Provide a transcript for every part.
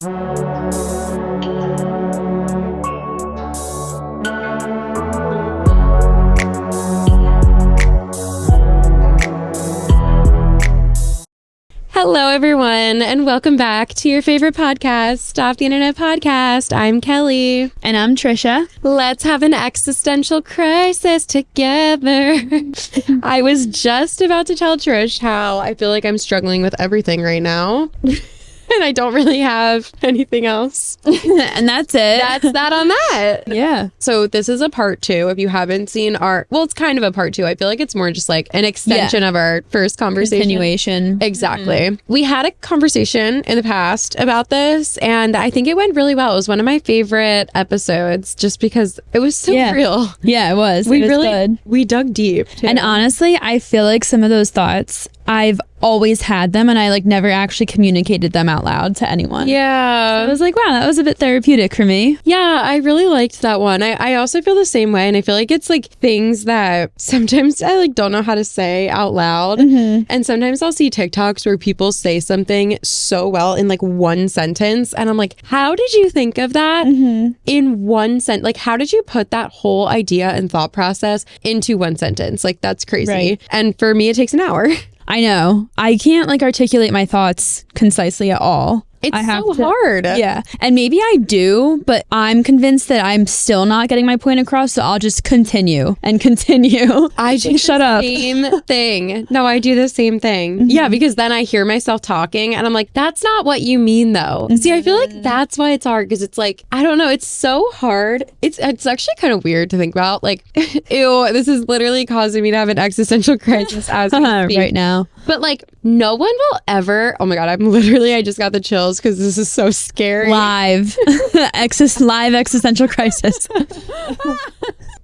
Hello, everyone, and welcome back to your favorite podcast, Stop the Internet Podcast. I'm Kelee. And I'm Tricia. Let's have an existential crisis together. I was just about to tell Trish how I feel like I'm struggling with everything right now. And I don't really have anything else. And that's it. That's that on that. Yeah. So this is a part 2. If you haven't seen well, it's kind of a part 2. I feel like it's more just like an extension of our first conversation. Continuation. Exactly. Mm-hmm. We had a conversation in the past about this, and I think it went really well. It was one of my favorite episodes just because it was so real. Yeah, it was. It was good. We dug deep. Too. And honestly, I feel like some of those thoughts, I've always had them, and I like never actually communicated them out loud to anyone. Yeah. So I was like, wow, that was a bit therapeutic for me. Yeah, I really liked that one. I also feel the same way, and I feel like it's like things that sometimes I like don't know how to say out loud. Mm-hmm. And sometimes I'll see TikToks where people say something so well in like one sentence, and I'm like, how did you think of that in one sentence? Like, how did you put that whole idea and thought process into one sentence? Like, that's crazy. Right. And for me, it takes an hour. I know. I can't like articulate my thoughts concisely at all. It's so hard. Yeah. And maybe I do, but I'm convinced that I'm still not getting my point across, so I'll just continue and continue. I just shut up. Same thing. No, I do the same thing. Mm-hmm. Yeah, because then I hear myself talking and I'm like, that's not what you mean though. Mm-hmm. See, I feel like that's why it's hard, because it's like, I don't know, it's so hard. It's actually kind of weird to think about. Like, ew, this is literally causing me to have an existential crisis as we speak right now. But like, no one will ever, oh my God, I just got the chills because this is so scary. Live existential crisis.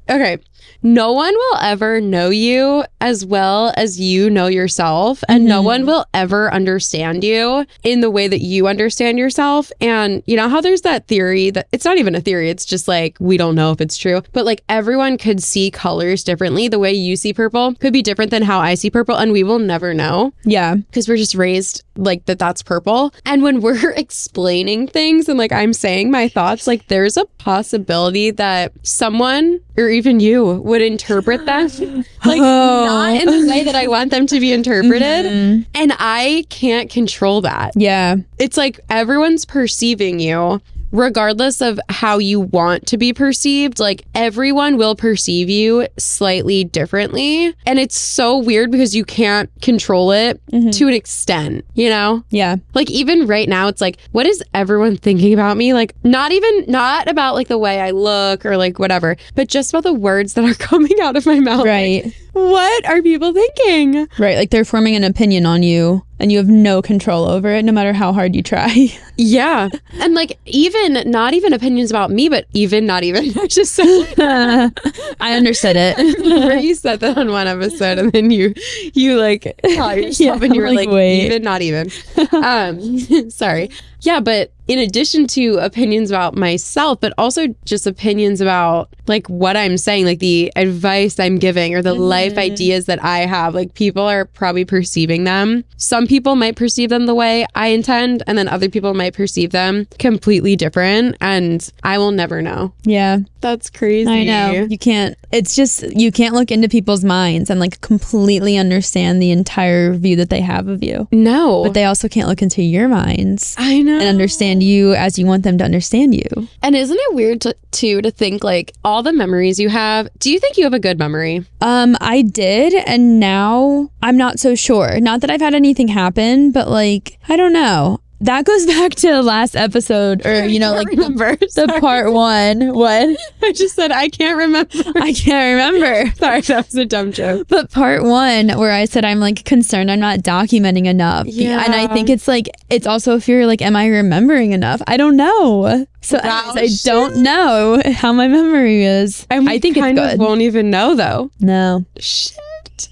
Okay. No one will ever know you as well as you know yourself, and no one will ever understand you in the way that you understand yourself. And you know how there's that theory that it's not even a theory, it's just like, we don't know if it's true, but like everyone could see colors differently. The way you see purple could be different than how I see purple, and we will never know. Yeah. Because we're just raised like that's purple. And when we're explaining things and like I'm saying my thoughts, like there's a possibility that someone or even you would interpret them like not in the way that I want them to be interpreted. And I can't control that. Yeah. It's like everyone's perceiving you regardless of how you want to be perceived. Like everyone will perceive you slightly differently. And it's so weird because you can't control it to an extent, you know? Yeah. Like even right now, it's like, what is everyone thinking about me? Like not about like the way I look or like whatever, but just about the words that are coming out of my mouth. Right. Like, what are people thinking? Right. Like they're forming an opinion on you and you have no control over it, no matter how hard you try. Yeah. And like not even opinions about me, but I just said I understood it. You said that on one episode and then you like caught yourself and you were like wait. Even, not even. Sorry. Yeah, but in addition to opinions about myself, but also just opinions about like what I'm saying, like the advice I'm giving or the life ideas that I have, like people are probably perceiving them. Some people might perceive them the way I intend, and then other people might perceive them completely different, and I will never know. Yeah. That's crazy. I know. You can't look into people's minds and like completely understand the entire view that they have of you. No. But they also can't look into your minds. I know. And understand you as you want them to understand you. And isn't it weird to think like all the memories you have, do you think you have a good memory? I did, and now I'm not so sure. Not that I've had anything happen, but like, I don't know. That goes back to the last episode, or, you know, like the part 1. What? I just said, I can't remember. I can't remember. Sorry, that was a dumb joke. But part 1, where I said, I'm like concerned I'm not documenting enough. Yeah. And I think it's like, it's also a fear, like, am I remembering enough? I don't know. So I don't know how my memory is. And I think kind it's good. Of won't even know though. No. Shit.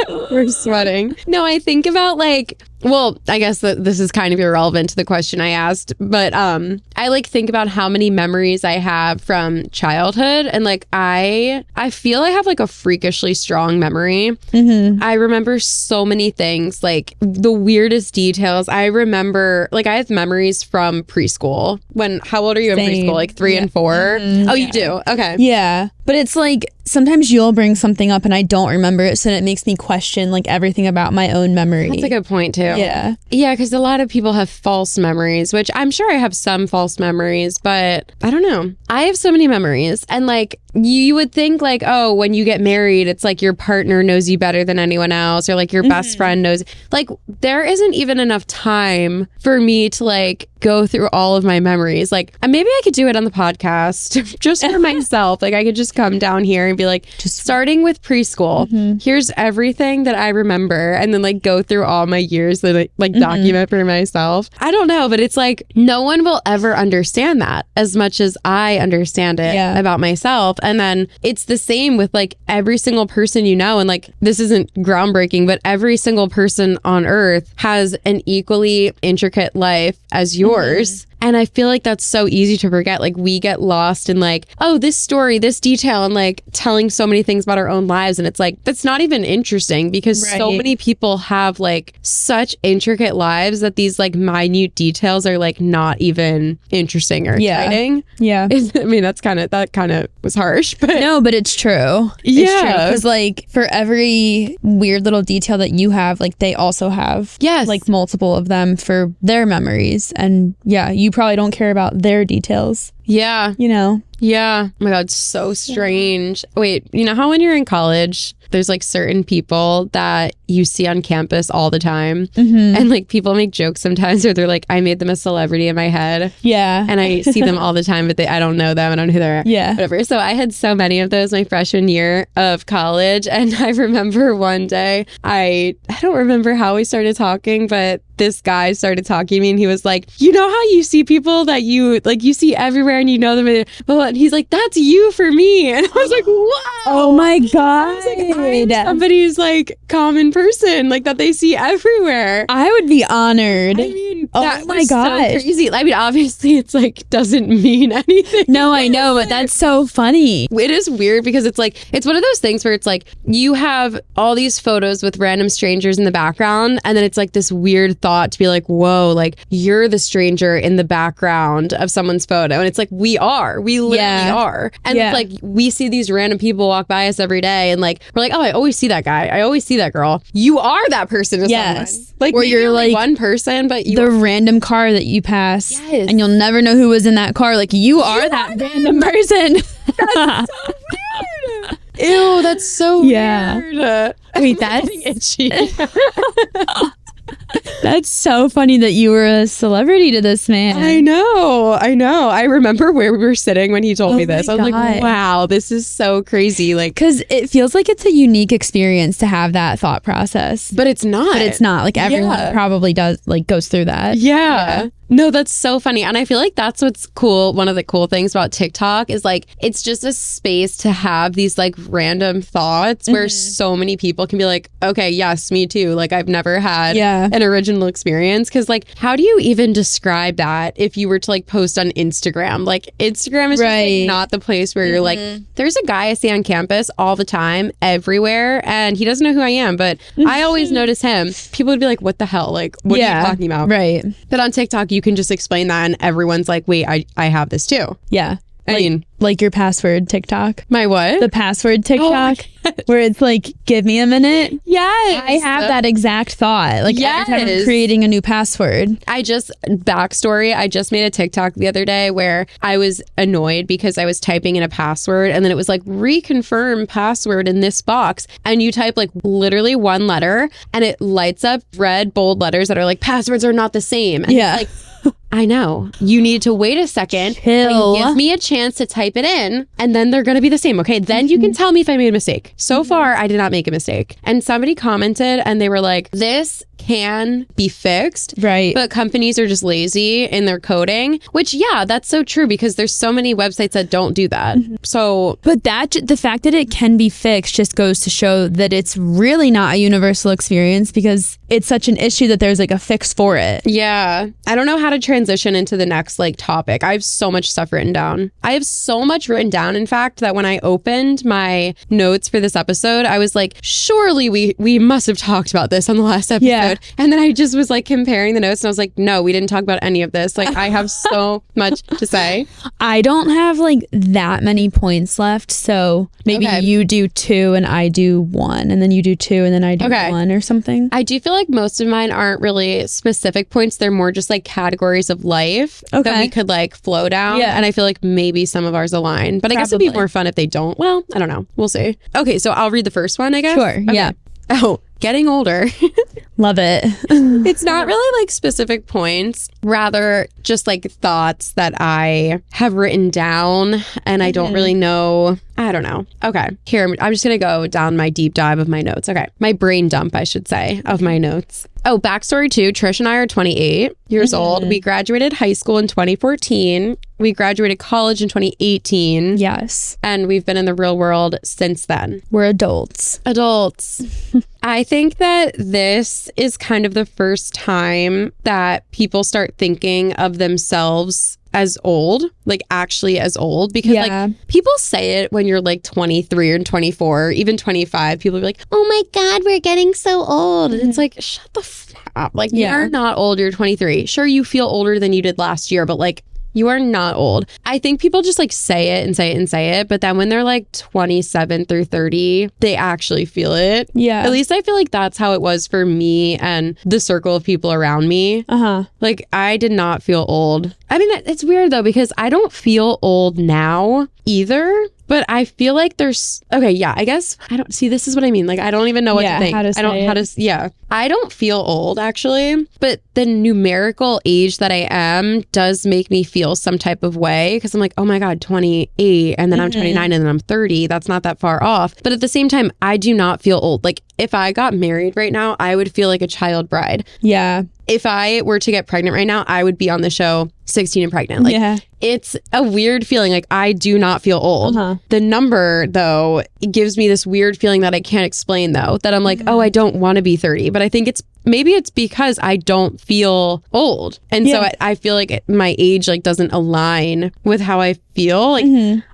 We're sweating. No, I think about like well, I guess that this is kind of irrelevant to the question I asked, but I like think about how many memories I have from childhood, and like I feel I have like a freakishly strong memory. I remember so many things, like the weirdest details. I remember, like, I have memories from preschool. How old are you in preschool? Like 3 and 4? Oh, you do? Okay. Yeah. But it's like sometimes you'll bring something up and I don't remember it, so it makes me question like everything about my own memory. That's a good point too. Yeah. Yeah, because a lot of people have false memories, which I'm sure I have some false memories, but I don't know. I have so many memories, and like you would think like, oh, when you get married, it's like your partner knows you better than anyone else, or like your best friend knows. Like there isn't even enough time for me to like go through all of my memories. Like maybe I could do it on the podcast just for myself. Like I could just come down here and be like, starting with preschool, here's everything that I remember, and then like go through all my years that I like document for myself. I don't know, but it's like no one will ever understand that as much as I understand it about myself. And then it's the same with like every single person you know, and like this isn't groundbreaking, but every single person on earth has an equally intricate life as yours. And I feel like that's so easy to forget. Like we get lost in like, oh, this story, this detail, and like telling so many things about our own lives. And it's like, that's not even interesting, because so many people have like such intricate lives that these like minute details are like not even interesting or exciting. Yeah. I mean, that kind of was harsh, but no, but it's true. Yeah. Because like for every weird little detail that you have, like they also have like multiple of them for their memories. And you probably don't care about their details. Yeah. You know? Yeah. Oh my God, so strange. Wait, you know how when you're in college, there's like certain people that you see on campus all the time, and like people make jokes sometimes where they're like, I made them a celebrity in my head. Yeah. And I see them all the time, but I don't know them. I don't know who they're. Yeah. Whatever. So I had so many of those my freshman year of college. And I remember one day, I don't remember how we started talking, but this guy started talking to me and he was like, you know how you see people that you see everywhere and you know them, and he's like, that's you for me. And I was like, wow. Oh my God. I'm somebody's like common person, like that they see everywhere. I would be honored. I mean, oh my gosh, so crazy. I mean, obviously it's like doesn't mean anything. No, I know, but that's so funny. It is weird because it's like, it's one of those things where it's like you have all these photos with random strangers in the background, and then it's like this weird thought to be like, whoa, like you're the stranger in the background of someone's photo. And it's like, we literally are. And it's like, we see these random people walk by us every day, and like, we're like, oh, I always see that guy. I always see that girl. You are that person to someone. Like, or you're like one person, but the random car that you pass, and you'll never know who was in that car. Like, you are that random person. That's so weird. Ew, that's so weird. Wait, that's itchy. That's so funny that you were a celebrity to this man. I know. I remember where we were sitting when he told me this. I was like, wow, this is so crazy. Like, because it feels like it's a unique experience to have that thought process. But it's not. Like everyone probably does, like, goes through that. Yeah. No, that's so funny. And I feel like that's what's cool. One of the cool things about TikTok is like, it's just a space to have these like random thoughts where so many people can be like, okay, yes, me too. Like, I've never had an original experience. Cause like, how do you even describe that if you were to like post on Instagram? Like, Instagram is just like not the place where you're like, there's a guy I see on campus all the time, everywhere, and he doesn't know who I am, but I always notice him. People would be like, what the hell? Like, what are you talking about? Right. But on TikTok, you can just explain that and everyone's like, wait, I have this too. Yeah. I mean, like your password TikTok. My what? The password TikTok, where it's like, give me a minute. Yes. I have that exact thought. Like every time I'm creating a new password. Backstory, I just made a TikTok the other day where I was annoyed because I was typing in a password and then it was like, reconfirm password in this box. And you type like literally one letter and it lights up red bold letters that are like, passwords are not the same. And it's like, I know. You need to wait a second and give me a chance to type it in, and then they're going to be the same. Okay, then you can tell me if I made a mistake. So far, I did not make a mistake. And somebody commented and they were like, this can be fixed. Right. But companies are just lazy in their coding, which, yeah, that's so true because there's so many websites that don't do that. So, but the fact that it can be fixed just goes to show that it's really not a universal experience because it's such an issue that there's like a fix for it. Yeah. I don't know how to transition into the next like topic. I have so much stuff written down. I have so much written down, in fact, that when I opened my notes for this episode, I was like, surely we must have talked about this on the last episode. Yeah. And then I just was like comparing the notes and I was like, no, we didn't talk about any of this. Like I have so much to say. I don't have like that many points left. So maybe you do 2 and I do 1, and then you do 2 and then I do 1 or something. I do feel like most of mine aren't really specific points. They're more just like categories of life that we could like flow down. Yeah. And I feel like maybe some of ours align, but I guess it'd be more fun if they don't. Well, I don't know. We'll see. Okay. So I'll read the first one, I guess. Sure. Okay. Yeah. Oh, getting older. Love it. It's not really like specific points, rather just like thoughts that I have written down and I don't really know. I don't know. Okay. Here, I'm just going to go down my deep dive of my notes. Okay. My brain dump, I should say, of my notes. Oh, backstory too. Trish and I are 28 years old. We graduated high school in 2014. We graduated college in 2018. Yes. And we've been in the real world since then. We're adults. I think that this is kind of the first time that people start thinking of themselves as old, like actually as old, because like people say it when you're like 23 or 24, even 25, people are like, oh my God, we're getting so old. And it's like, shut the f up. Like you're not old, you're 23. Sure, you feel older than you did last year, but like you are not old. I think people just like say it and say it and say it, but then when they're like 27 through 30, they actually feel it. Yeah. At least I feel like that's how it was for me and the circle of people around me. Like I did not feel old. I mean, it's weird though, because I don't feel old now either. But I feel like there's, okay, yeah, I guess, I don't, see, this is what I mean. Like, I don't even know what to think. I don't feel old, actually. But the numerical age that I am does make me feel some type of way. Because I'm like, oh my God, 28, and then I'm 29, and then I'm 30. That's not that far off. But at the same time, I do not feel old. Like, if I got married right now, I would feel like a child bride. Yeah. If I were to get pregnant right now, I would be on the show 16 and pregnant. Like, it's a weird feeling. Like, I do not feel old. The number, though, it gives me this weird feeling that I can't explain, though, that I'm like, oh, I don't want to be 30. But I think maybe it's because I don't feel old. And so I feel like my age like doesn't align with how I feel. Like,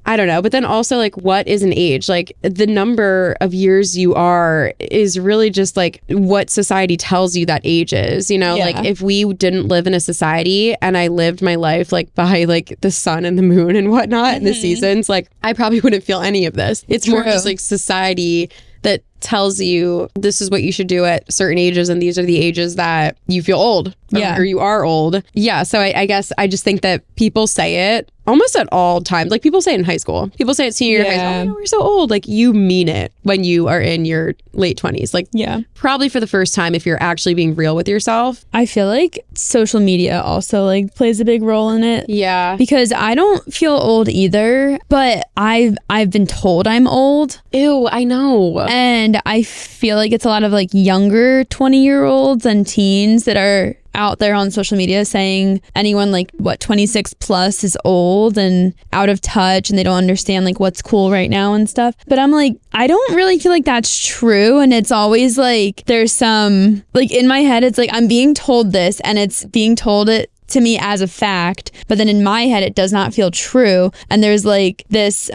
I don't know. But then also like, what is an age? Like the number of years you are is really just like what society tells you that age is, you know, like if we didn't live in a society and I lived my life like by like the sun and the moon and whatnot and the seasons, like I probably wouldn't feel any of this. It's more just like society that tells you this is what you should do at certain ages and these are the ages that you feel old or you are old. Yeah. So I guess I just think that people say it almost at all times. Like people say it in high school. People say it senior year of high school. Oh, no, we're so old. Like you mean it when you are in your late 20s. Like probably for the first time if you're actually being real with yourself. I feel like social media also like plays a big role in it. Yeah. Because I don't feel old either, but I've been told I'm old. Ew, I know. And I feel like it's a lot of like younger 20-year-olds and teens that are out there on social media saying anyone like 26 plus is old and out of touch and they don't understand like what's cool right now and stuff. But I'm like, I don't really feel like that's true. And it's always like there's some like in my head, it's like I'm being told this and it's being told it to me as a fact, but then in my head it does not feel true. And there's like this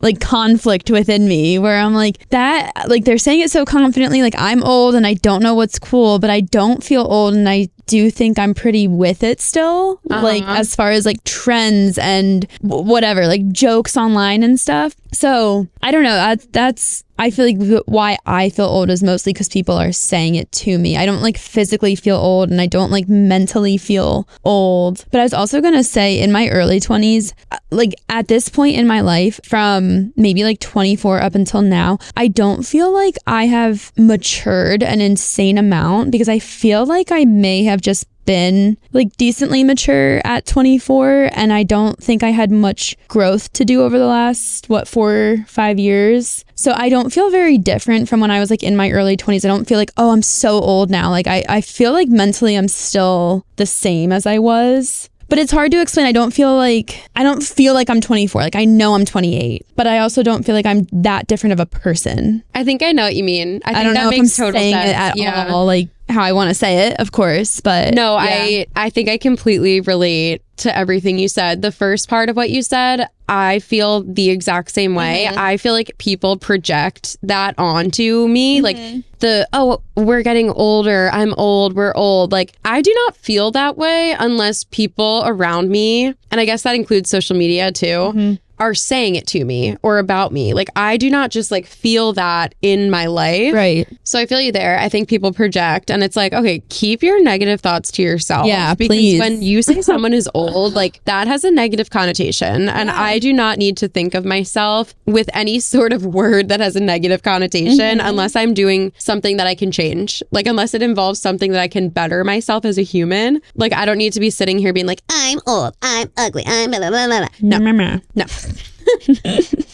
like conflict within me where I'm like that, like they're saying it so confidently, like I'm old and I don't know what's cool, but I don't feel old and I do think I'm pretty with it still, like as far as like trends and whatever, like jokes online and stuff. So I don't know, that's I feel like why I feel old is mostly because people are saying it to me. I don't like physically feel old and I don't like mentally feel old. But I was also gonna say in my early 20s, like at this point in my life from maybe like 24 up until now, I don't feel like I have matured an insane amount because I feel like I may have just been like decently mature at 24, and I don't think I had much growth to do over the last 4 or 5 years. So I don't feel very different from when I was like in my early 20s. I don't feel like, oh, I'm so old now. Like I feel like mentally I'm still the same as I was. But it's hard to explain. I don't feel like I'm 24. Like I know I'm 28, but I also don't feel like I'm that different of a person. I think I know what you mean. I think don't that know makes if I'm total saying sense. it at all, like how I want to say it, of course. But no, yeah. I think I completely relate to everything you said. The first part of what you said, I feel the exact same way. Mm-hmm. I feel like people project that onto me. Mm-hmm. Like we're getting older. I'm old. We're old. Like I do not feel that way unless people around me, and I guess that includes social media too, mm-hmm. are saying it to me or about me. Like I do not just like feel that in my life. Right. So I feel you there. I think people project, and it's like, okay, keep your negative thoughts to yourself. Yeah, because please. When you say someone is old, like that has a negative connotation. Yeah. And I do not need to think of myself with any sort of word that has a negative connotation, mm-hmm. unless I'm doing something that I can change. Like unless it involves something that I can better myself as a human. Like I don't need to be sitting here being like, I'm old, I'm ugly, I'm blah, blah, blah, blah. No.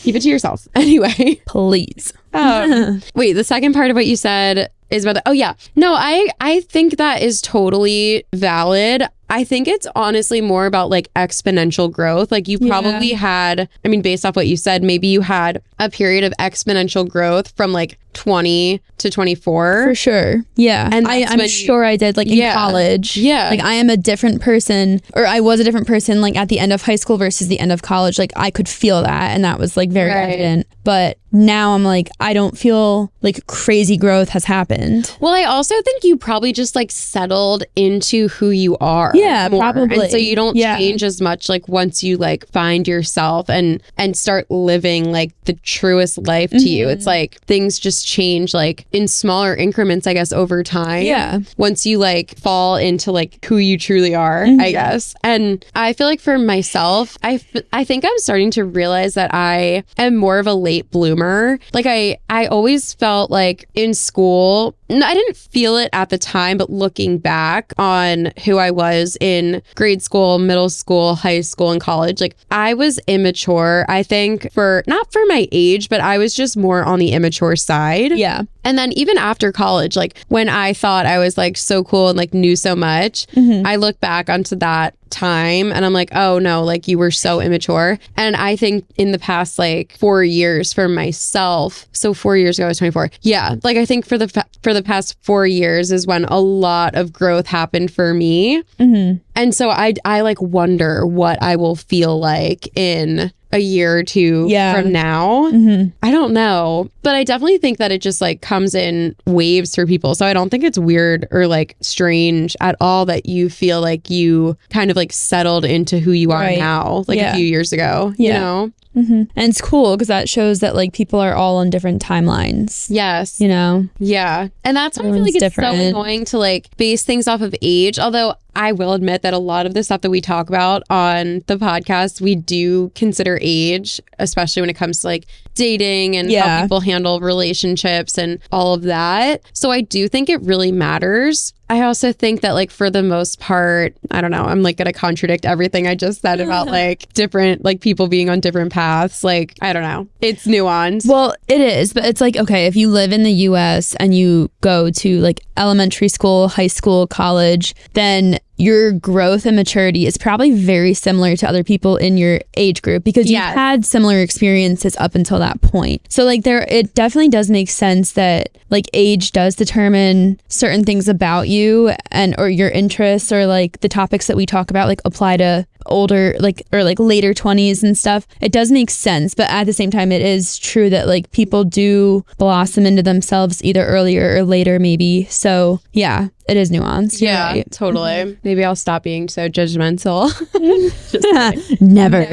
Keep it to yourself. Anyway. Please. Wait, the second part of what you said is about I think that is totally valid. I think it's honestly more about like exponential growth. Like you probably had, I mean, based off what you said, maybe you had a period of exponential growth from like 20 to 24. For sure. Yeah. And I'm sure I did, like in college. Yeah. Like I am a different person, or I was a different person like at the end of high school versus the end of college. Like I could feel that, and that was like very evident. But now I'm like, I don't feel like crazy growth has happened. Well, I also think you probably just like settled into who you are. Yeah, more. probably. And so you don't change as much like once you like find yourself and start living like the truest life to you. It's like things just change like in smaller increments, I guess, over time. Yeah. Once you like fall into like who you truly are, I guess. And I feel like for myself, I think I'm starting to realize that I am more of a late bloomer. Like I always felt like in school, I didn't feel it at the time, but looking back on who I was in grade school, middle school, high school, and college, like I was immature, I think, not for my age, but I was just more on the immature side. Yeah. And then even after college, like when I thought I was like so cool and like knew so much, I look back onto that time and I'm like, oh no, like you were so immature. And I think in the past like 4 years for myself, so 4 years ago I was 24. Yeah, like I think for the past 4 years is when a lot of growth happened for me. And so I like wonder what I will feel like in a year or two from now. I don't know, but I definitely think that it just like comes in waves for people. So I don't think it's weird or like strange at all that you feel like you kind of like settled into who you are now, like a few years ago, you know? And it's cool because that shows that like people are all on different timelines. Yes. You know? Yeah. And that's why I feel like it's so annoying to like base things off of age. Although I will admit that a lot of the stuff that we talk about on the podcast, we do consider age, especially when it comes to like dating and how people handle relationships and all of that. So I do think it really matters. I also think that like for the most part, I don't know, I'm like going to contradict everything I just said about like different, like people being on different paths. Like, I don't know. It's nuanced. Well, it is, but it's like, okay, if you live in the US and you go to like elementary school, high school, college, then your growth and maturity is probably very similar to other people in your age group because you've had similar experiences up until that point. So like it definitely does make sense that like age does determine certain things about you and or your interests or like the topics that we talk about like apply to older like or like later 20s and stuff. It does make sense, but at the same time it is true that like people do blossom into themselves either earlier or later maybe. So yeah, it is nuanced. Yeah, totally. Maybe I'll stop being so judgmental. Just Never.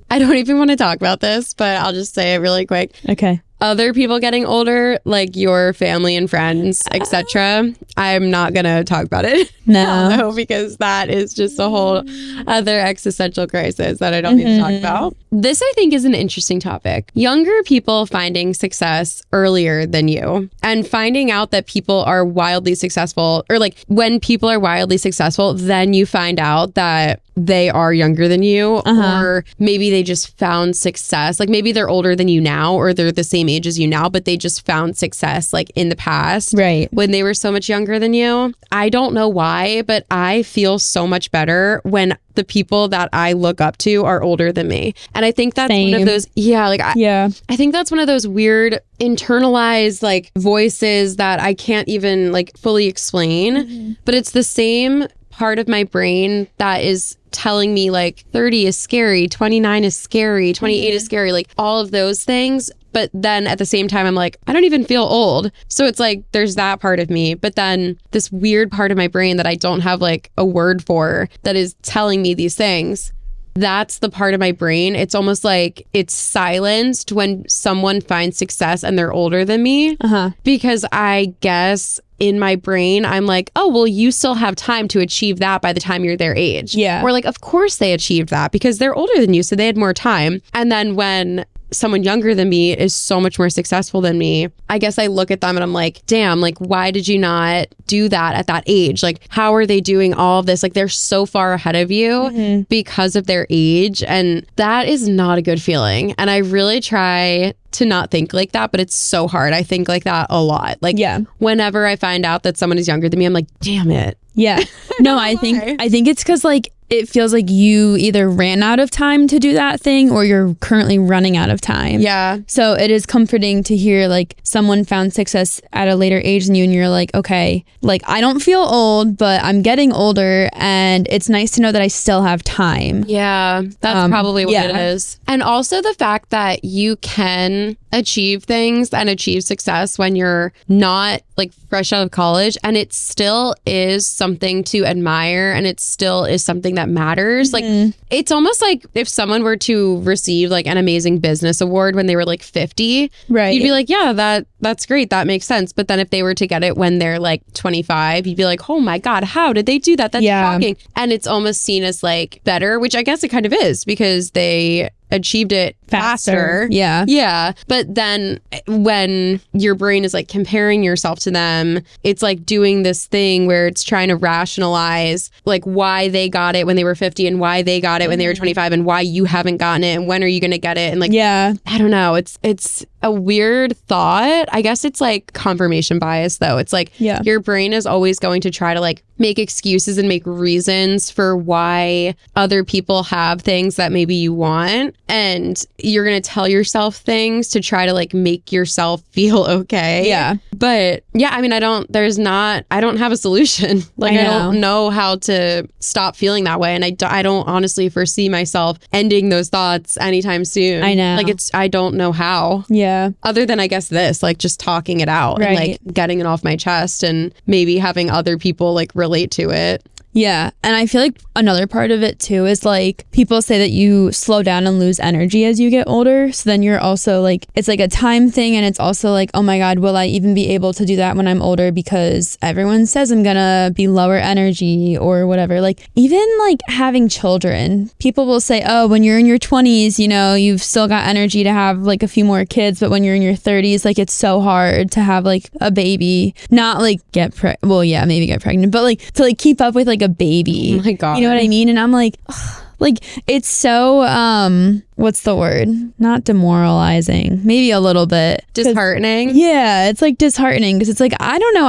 I don't even want to talk about this, but I'll just say it really quick. Okay. other people getting older, like your family and friends, etc., I'm not gonna talk about it. No, because that is just a whole other existential crisis that I don't need to talk about. This, I think, is an interesting topic. Younger people finding success earlier than you, and finding out that people are wildly successful, or like when people are wildly successful, then you find out that they are younger than you, or maybe they just found success. Like maybe they're older than you now, or they're the same age as you now, but they just found success like in the past, right, when they were so much younger than you. I don't know why, but I feel so much better when the people that I look up to are older than me. And I think that's one of those, I think that's one of those weird internalized like voices that I can't even like fully explain, but it's the same part of my brain that is telling me like 30 is scary, 29 is scary, 28 is scary, like all of those things. But then at the same time, I'm like, I don't even feel old. So it's like, there's that part of me. But then this weird part of my brain that I don't have like a word for that is telling me these things. That's the part of my brain. It's almost like it's silenced when someone finds success and they're older than me. Because I guess in my brain, I'm like, oh, well, you still have time to achieve that by the time you're their age. Yeah. Or like, of course they achieved that because they're older than you. So they had more time. And then when someone younger than me is so much more successful than me, I guess I look at them and I'm like, damn, like, why did you not do that at that age? Like, how are they doing all of this? Like, they're so far ahead of you because of their age. And that is not a good feeling. And I really try to not think like that, but it's so hard. I think like that a lot. Like, whenever I find out that someone is younger than me, I'm like, damn it. Yeah. No, I think it's because like it feels like you either ran out of time to do that thing or you're currently running out of time. Yeah. So it is comforting to hear like someone found success at a later age than you and you're like, okay, like I don't feel old, but I'm getting older and it's nice to know that I still have time. Yeah, that's probably what it is. And also the fact that you can achieve things and achieve success when you're not like fresh out of college, and it still is something to admire, and it still is something that matters. Like it's almost like if someone were to receive like an amazing business award when they were like 50, right, you'd be like, yeah, that's great, that makes sense. But then if they were to get it when they're like 25, you'd be like, oh my God, how did they do that? That's shocking. And it's almost seen as like better, which I guess it kind of is because they achieved it faster. Yeah. But then when your brain is like comparing yourself to them, it's like doing this thing where it's trying to rationalize like why they got it when they were 50 and why they got it when they were 25 and why you haven't gotten it and when are you going to get it? And like, I don't know. It's a weird thought. I guess it's like confirmation bias though. It's like your brain is always going to try to like make excuses and make reasons for why other people have things that maybe you want. And you're going to tell yourself things to try to like make yourself feel okay. Yeah. But yeah, I mean, I don't have a solution. Like I don't know how to stop feeling that way. And I don't honestly foresee myself ending those thoughts anytime soon. I know. Like I don't know how. Yeah. Other than I guess this, like just talking it out and like getting it off my chest and maybe having other people like relate to it. Yeah. And I feel like another part of it too is like people say that you slow down and lose energy as you get older. So then you're also like, it's like a time thing. And it's also like, oh my God, will I even be able to do that when I'm older? Because everyone says I'm gonna be lower energy or whatever. Like even like having children, people will say, oh, when you're in your 20s, you know, you've still got energy to have like a few more kids. But when you're in your 30s, like it's so hard to have like a baby, not like maybe get pregnant, but like to like keep up with like a baby. Oh my God. You know what I mean? And I'm like, ugh, like it's so what's the word? Not demoralizing. Maybe a little bit. Disheartening. Yeah, it's like disheartening because it's like I don't know.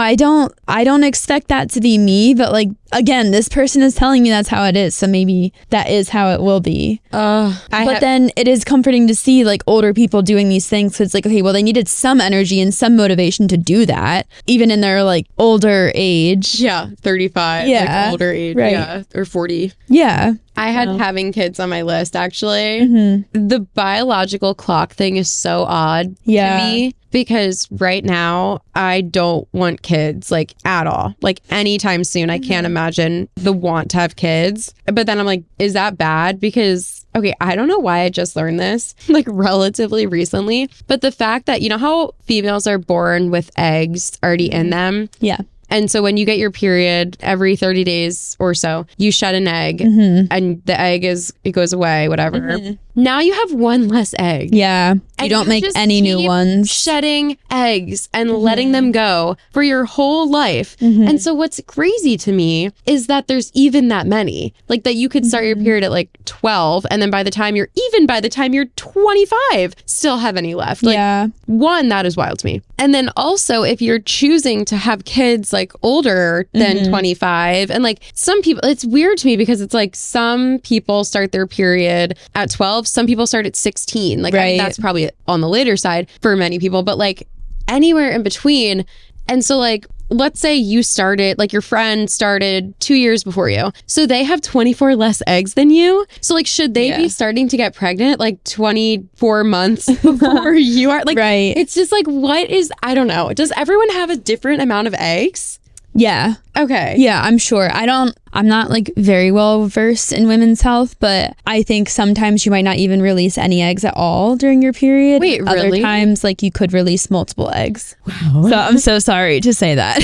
I don't expect that to be me, but like again, this person is telling me that's how it is, so maybe that is how it will be. Then it is comforting to see like older people doing these things. So it's like, okay, well, they needed some energy and some motivation to do that, even in their like older age. Yeah, 35. Yeah, like older age. Right. Yeah, or 40. Yeah. I had having kids on my list, actually. The biological clock thing is so odd to me because right now I don't want kids like at all, like anytime soon. I can't imagine the want to have kids. But then I'm like, is that bad? Because okay, I don't know why I just learned this like relatively recently, but the fact that, you know how females are born with eggs already in them? Yeah. And so when you get your period every 30 days or so, you shed an egg and the egg it goes away, whatever. Now you have one less egg. Yeah. You don't make any new ones. Shedding eggs and letting them go for your whole life. And so what's crazy to me is that there's even that many. Like that you could start your period at like 12 and then by the time you're 25, still have any left. Like, one, that is wild to me. And then also if you're choosing to have kids like older than 25 and like some people, it's weird to me because it's like some people start their period at 12, some people start at 16. Like I mean, that's probably on the later side for many people, but like anywhere in between. And so like, let's say you started, like your friend started 2 years before you. So they have 24 less eggs than you. So like, should they be starting to get pregnant like 24 months before you are? Like, it's just like, I don't know. Does everyone have a different amount of eggs? Yeah. Okay. Yeah, I'm sure. I'm not like very well versed in women's health, but I think sometimes you might not even release any eggs at all during your period. Wait, really? Other times, like you could release multiple eggs. Wow. So I'm so sorry to say that.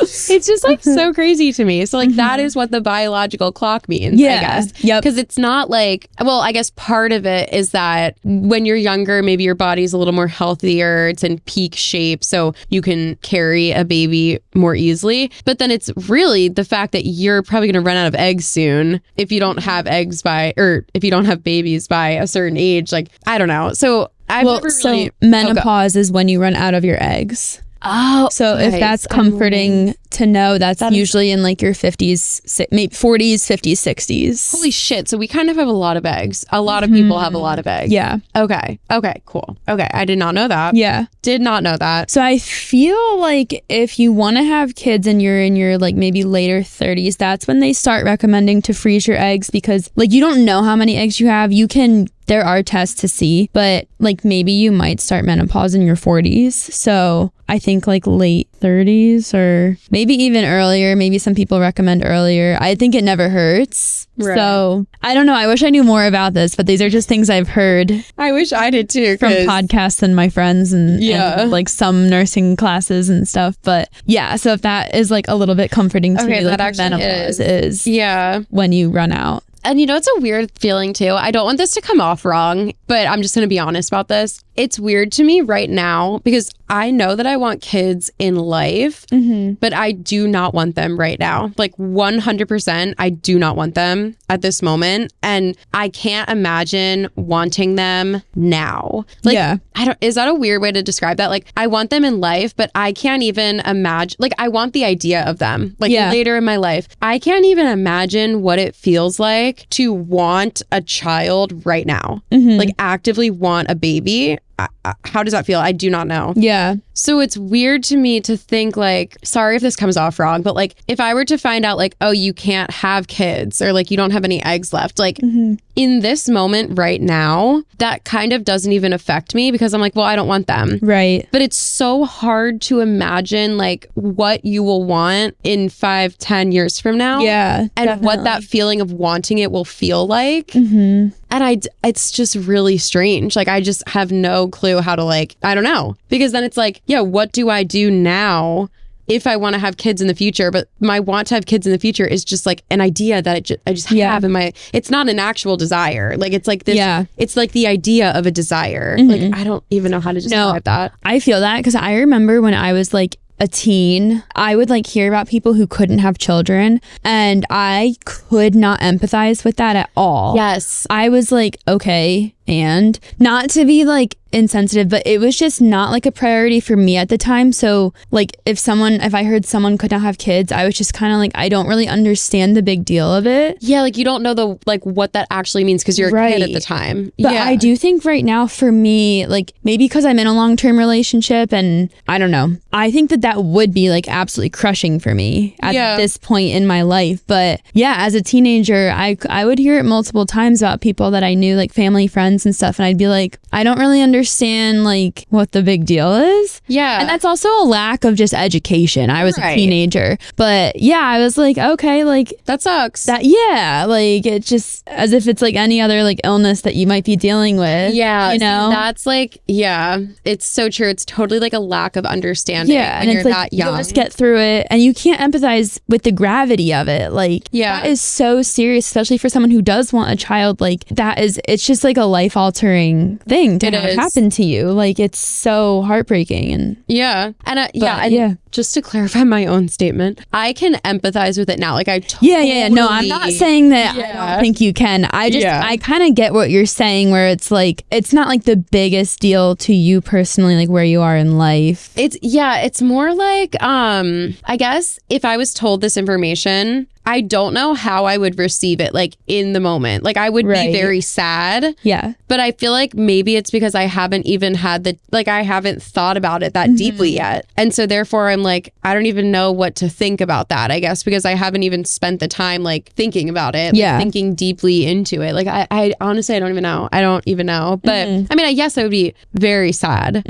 It's just like so crazy to me. So like that is what the biological clock means, I guess. Yep. Because it's not like, well, I guess part of it is that when you're younger, maybe your body's a little more healthier. It's in peak shape. So you can carry a baby more easily. But then it's really the fact that you're probably going to run out of eggs soon if you don't have if you don't have babies by a certain age. Like, I don't know. So menopause is when you run out of your eggs. Oh, so if that's comforting to know, that's usually in like your 50s, maybe 40s, 50s, 60s. Holy shit. So we kind of have a lot of eggs. A lot of people have a lot of eggs. Yeah. Okay, cool. Okay, I did not know that. Yeah. Did not know that. So I feel like if you want to have kids and you're in your like maybe later 30s, that's when they start recommending to freeze your eggs because like you don't know how many eggs you have. There are tests to see, but like maybe you might start menopause in your 40s. So I think like late 30s or maybe even earlier. Maybe some people recommend earlier. I think it never hurts. Right. So I don't know. I wish I knew more about this, but these are just things I've heard. I wish I did too. From podcasts and my friends and like some nursing classes and stuff. But yeah, so if that is like a little bit comforting to me, like menopause is when you run out. And you know, it's a weird feeling too. I don't want this to come off wrong, but I'm just going to be honest about this. It's weird to me right now because I know that I want kids in life, but I do not want them right now. Like 100%, I do not want them at this moment. And I can't imagine wanting them now. Like, is that a weird way to describe that? Like, I want them in life, but I can't even imagine, like, I want the idea of them, like later in my life. I can't even imagine what it feels like to want a child right now, like actively want a baby. How does that feel? I do not know. Yeah. So it's weird to me to think like, sorry if this comes off wrong, but like if I were to find out like, oh, you can't have kids or like you don't have any eggs left, like in this moment right now, that kind of doesn't even affect me because I'm like, well, I don't want them. Right. But it's so hard to imagine like what you will want in 5-10 years from now. Yeah. And what that feeling of wanting it will feel like. And it's just really strange. Like, I just have no clue how to like, I don't know. Because then it's like, yeah, what do I do now if I want to have kids in the future? But my want to have kids in the future is just like an idea that I just have in my, it's not an actual desire. Like, it's like this, it's like the idea of a desire. Like, I don't even know how to describe that. I feel that because I remember when I was like a teen, I would like hear about people who couldn't have children and I could not empathize with that at all. Yes. I was like, okay, and not to be like insensitive, but it was just not like a priority for me at the time. So like if I heard someone could not have kids, I was just kind of like, I don't really understand the big deal of it. Yeah, like you don't know the like what that actually means because you're a kid at the time. But I do think right now for me, like maybe because I'm in a long-term relationship and I don't know, I think that would be like absolutely crushing for me at this point in my life. But yeah, as a teenager, I would hear it multiple times about people that I knew, like family, friends parents and stuff, and I'd be like, I don't really understand like what the big deal is. Yeah. And that's also a lack of just education. I was a teenager, but yeah, I was like, okay, like that sucks. Like it's just as if it's like any other like illness that you might be dealing with. Yeah. You know, that's like, yeah, it's so true. It's totally like a lack of understanding. Yeah. When And you're it's like, that young. you'll just get through it, and you can't empathize with the gravity of it. Like, that is so serious, especially for someone who does want a child. Like, it's just like a life altering thing to have happen to you. Like, it's so heartbreaking. And just to clarify my own statement, I can empathize with it now. Like, I totally... No, I'm not saying that I don't think you can. I kind of get what you're saying, where it's like, it's not like the biggest deal to you personally, like where you are in life. It's more like, I guess if I was told this information, I don't know how I would receive it, like in the moment. Like, I would be very sad. Yeah. But I feel like maybe it's because I haven't even had I haven't thought about it that deeply yet. And so therefore I'm like, I don't even know what to think about that, I guess, because I haven't even spent the time like thinking about it, like, thinking deeply into it. Like, I honestly, I don't even know. But I mean, I guess I would be very sad.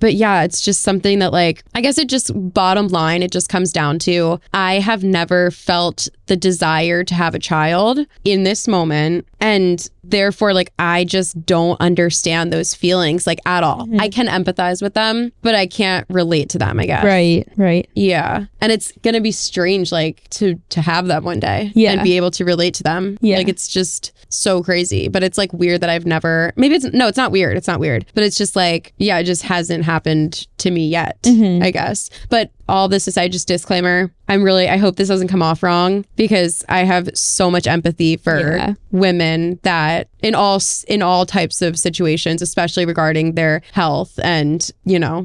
But yeah, it's just something that, like, I guess it just, bottom line, it just comes down to, I have never felt the desire to have a child in this moment. And therefore, like, I just don't understand those feelings, like, at all. I can empathize with them, but I can't relate to them, I guess. Right. Yeah. And it's going to be strange, like, to have them one day and be able to relate to them. Yeah. Like, it's just so crazy. But it's like weird that I've never, it's not weird. It's not weird. But it's just like, it just hasn't happened to me yet, I guess. But all this aside, just disclaimer, I hope this doesn't come off wrong, because I have so much empathy for women that in all types of situations, especially regarding their health and,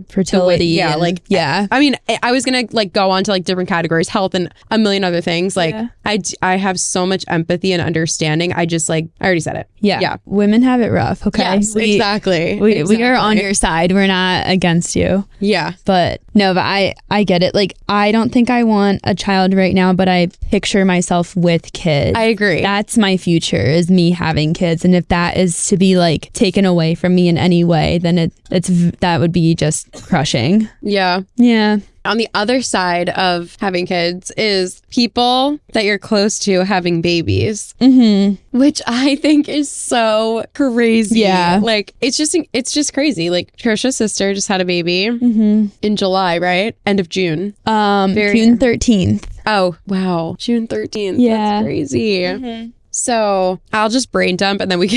fertility. I mean, I was going to like go on to like different categories, health and a million other things. Like I have so much empathy and understanding. I just I already said it. Yeah. Women have it rough. Okay. Yes, exactly. We are on your side. We're not against you. Yeah. But I get it. Like, I don't think I want a child right now, but I picture myself with kids. I agree. That's my future, is me having kids. And if that is to be like taken away from me in any way, then that would be just crushing. Yeah. Yeah. On the other side of having kids is people that you're close to having babies, which I think is so crazy. Yeah. Like, it's just crazy. Like, Tricia's sister just had a baby in July, right? End of June. June 13th. Oh, wow. June 13th. Yeah. That's crazy. So I'll just brain dump and then we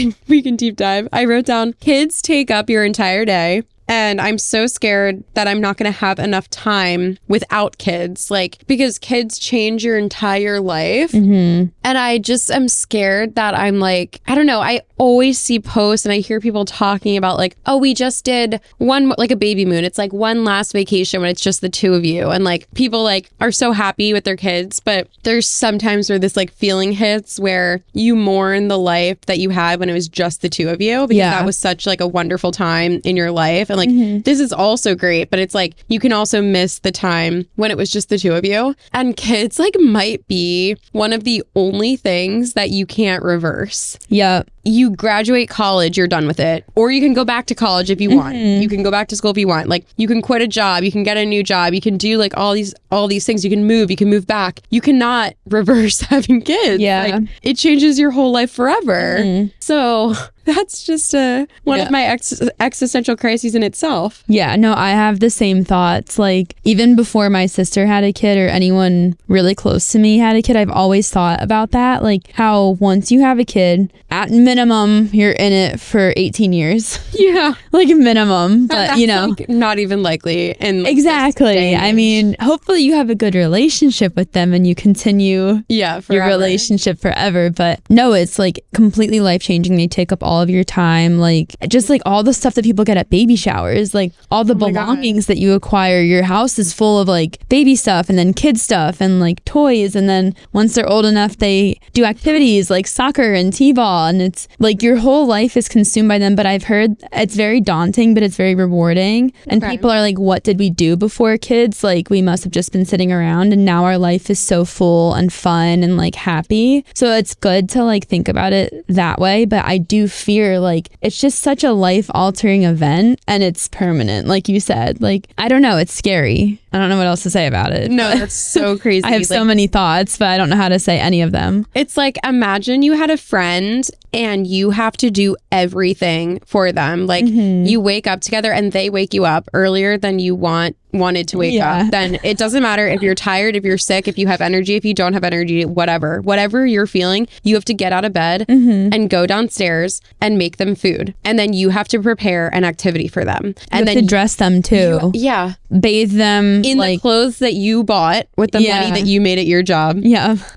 can deep dive. I wrote down, kids take up your entire day. And I'm so scared that I'm not going to have enough time without kids, like, because kids change your entire life. And I just am scared that I'm like, I don't know. I always see posts and I hear people talking about like, oh, we just did one, like a baby moon. It's like one last vacation when it's just the two of you. And like people like are so happy with their kids. But there's sometimes where this like feeling hits where you mourn the life that you had when it was just the two of you, because that was such like a wonderful time in your life. And like, this is also great, but it's like, you can also miss the time when it was just the two of you. And kids like might be one of the only things that you can't reverse. Yeah. You graduate college, you're done with it. Or you can go back to college if you want. You can go back to school if you want. Like, you can quit a job, you can get a new job, you can do like all these things. You can move back. You cannot reverse having kids. Yeah. Like, it changes your whole life forever. So that's just one of my existential crises in itself. Yeah, no, I have the same thoughts. Like, even before my sister had a kid or anyone really close to me had a kid, I've always thought about that. Like, how once you have a kid, at minimum, you're in it for 18 years. Yeah. Like, minimum. But, like, not even likely. And exactly. I mean, hopefully you have a good relationship with them and you continue your relationship forever. But no, it's like completely life-changing. They take up all of your time, like just like all the stuff that people get at baby showers, like all the belongings that you acquire. Your house is full of like baby stuff and then kid stuff and like toys, and then once they're old enough they do activities like soccer and t-ball, and it's like your whole life is consumed by them. But I've heard it's very daunting, but it's very rewarding. And people are like, what did we do before kids? Like, we must have just been sitting around, and now our life is so full and fun and like happy. So it's good to like think about it that way. But I do fear, like it's just such a life-altering event, and it's permanent, like you said. Like, I don't know, it's scary. I don't know what else to say about it. No, that's so crazy. I have so many thoughts, but I don't know how to say any of them. It's like, imagine you had a friend and you have to do everything for them. Like, you wake up together and they wake you up earlier than you wanted to wake up. Then it doesn't matter if you're tired, if you're sick, if you have energy, if you don't have energy, whatever you're feeling, you have to get out of bed and go downstairs and make them food. And then you have to prepare an activity for them. And then to dress them too. Bathe them in the clothes that you bought with the money that you made at your job.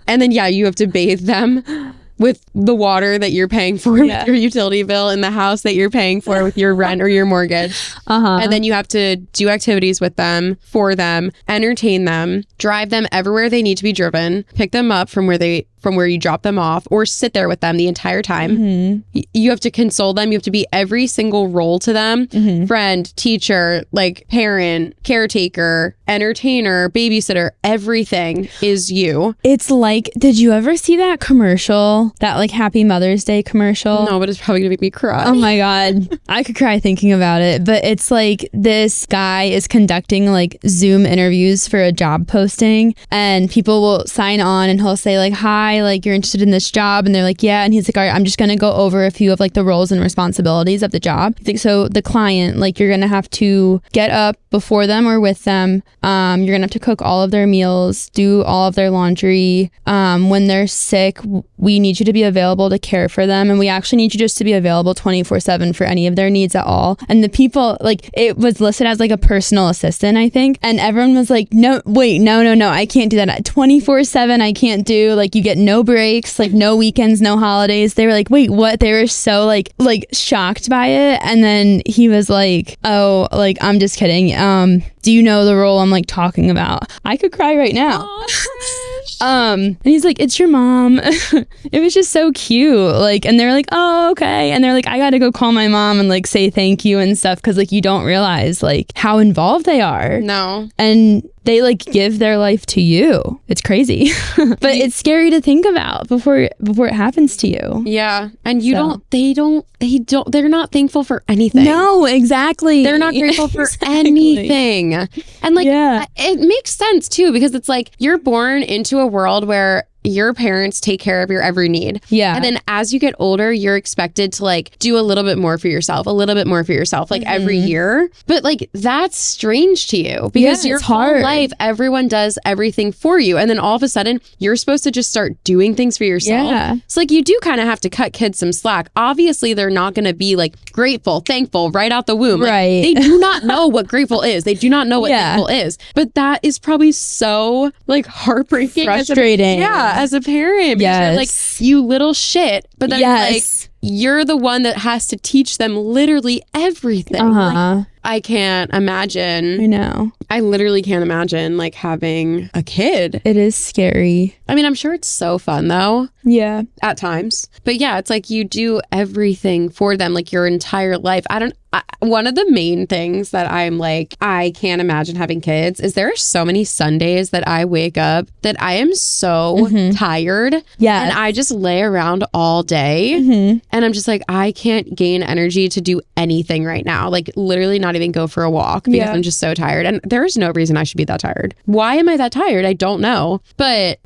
And then you have to bathe them with the water that you're paying for with your utility bill, in the house that you're paying for with your rent or your mortgage. And then you have to do activities with them, for them, entertain them, drive them everywhere they need to be driven, pick them up from where you drop them off, or sit there with them the entire time. You have to console them. You have to be every single role to them. Friend, teacher, like parent, caretaker, entertainer, babysitter, everything is you. It's like, did you ever see that commercial? That like Happy Mother's Day commercial? No, but it's probably gonna make me cry. Oh my God. I could cry thinking about it. But it's like this guy is conducting like Zoom interviews for a job posting, and people will sign on and he'll say like, hi, like you're interested in this job, and they're like, yeah, and he's like, all right, I'm just gonna go over a few of like the roles and responsibilities of the job. I think so the client, like, you're gonna have to get up before them or with them, you're gonna have to cook all of their meals, do all of their laundry, when they're sick, we need you to be available to care for them, and we actually need you just to be available 24/7 for any of their needs at all. And the people, like, it was listed as like a personal assistant, I think, and everyone was like, no, I can't do that. 24/7 I can't do. Like, you get no breaks, like no weekends, no holidays. They were like, wait, what? They were so like shocked by it. And then he was like, oh, like, I'm just kidding. Do you know the role I'm like talking about? I could cry right now. And he's like, it's your mom. It was just so cute. Like, and they're like, oh, okay. And they're like, I gotta go call my mom and like say thank you and stuff, because like you don't realize like how involved they are. No. And they like give their life to you. It's crazy. But it's scary to think about before it happens to you. Yeah. And they're not thankful for anything. No, exactly. They're not grateful for anything. And like, it makes sense too, because it's like you're born into a world where your parents take care of your every need. Yeah. And then as you get older, you're expected to like do a little bit more for yourself, like every year. But like, that's strange to you, because your whole life, everyone does everything for you. And then all of a sudden you're supposed to just start doing things for yourself. Yeah. So like, you do kind of have to cut kids some slack. Obviously they're not going to be like grateful, thankful right out the womb. Like, right. They do not know what grateful is. They do not know what thankful is. But that is probably so like heartbreaking. Frustrating. As a parent. Yes. Like, you little shit. But then it's like, you're the one that has to teach them literally everything. Like, I can't imagine. I know. I literally can't imagine like having a kid. It is scary. I mean, I'm sure it's so fun though. Yeah. At times. But yeah, it's like you do everything for them, like your entire life. One of the main things that I'm like, I can't imagine having kids is there are so many Sundays that I wake up that I am so tired. Yeah. And I just lay around all day. And I'm just like, I can't gain energy to do anything right now. Like, literally not even go for a walk, because I'm just so tired. And there's no reason I should be that tired. Why am I that tired? I don't know. But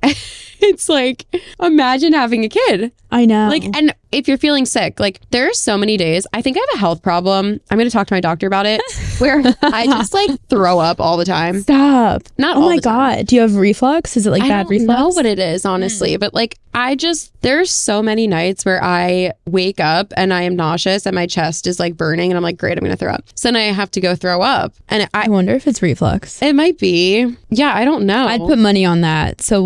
it's like, imagine having a kid. I know. Like, and if you're feeling sick, like, there are so many days, I think I have a health problem. I'm going to talk to my doctor about it, where I just like throw up all the time. Stop. Not all the time. Oh my God. Do you have reflux? Is it like bad reflux? I don't know what it is, honestly. But like, there's so many nights where I wake up and I am nauseous and my chest is like burning and I'm like, great, I'm going to throw up. So then I have to go throw up. And I wonder if it's reflux. It might be. Yeah, I don't know. I'd put money on that. So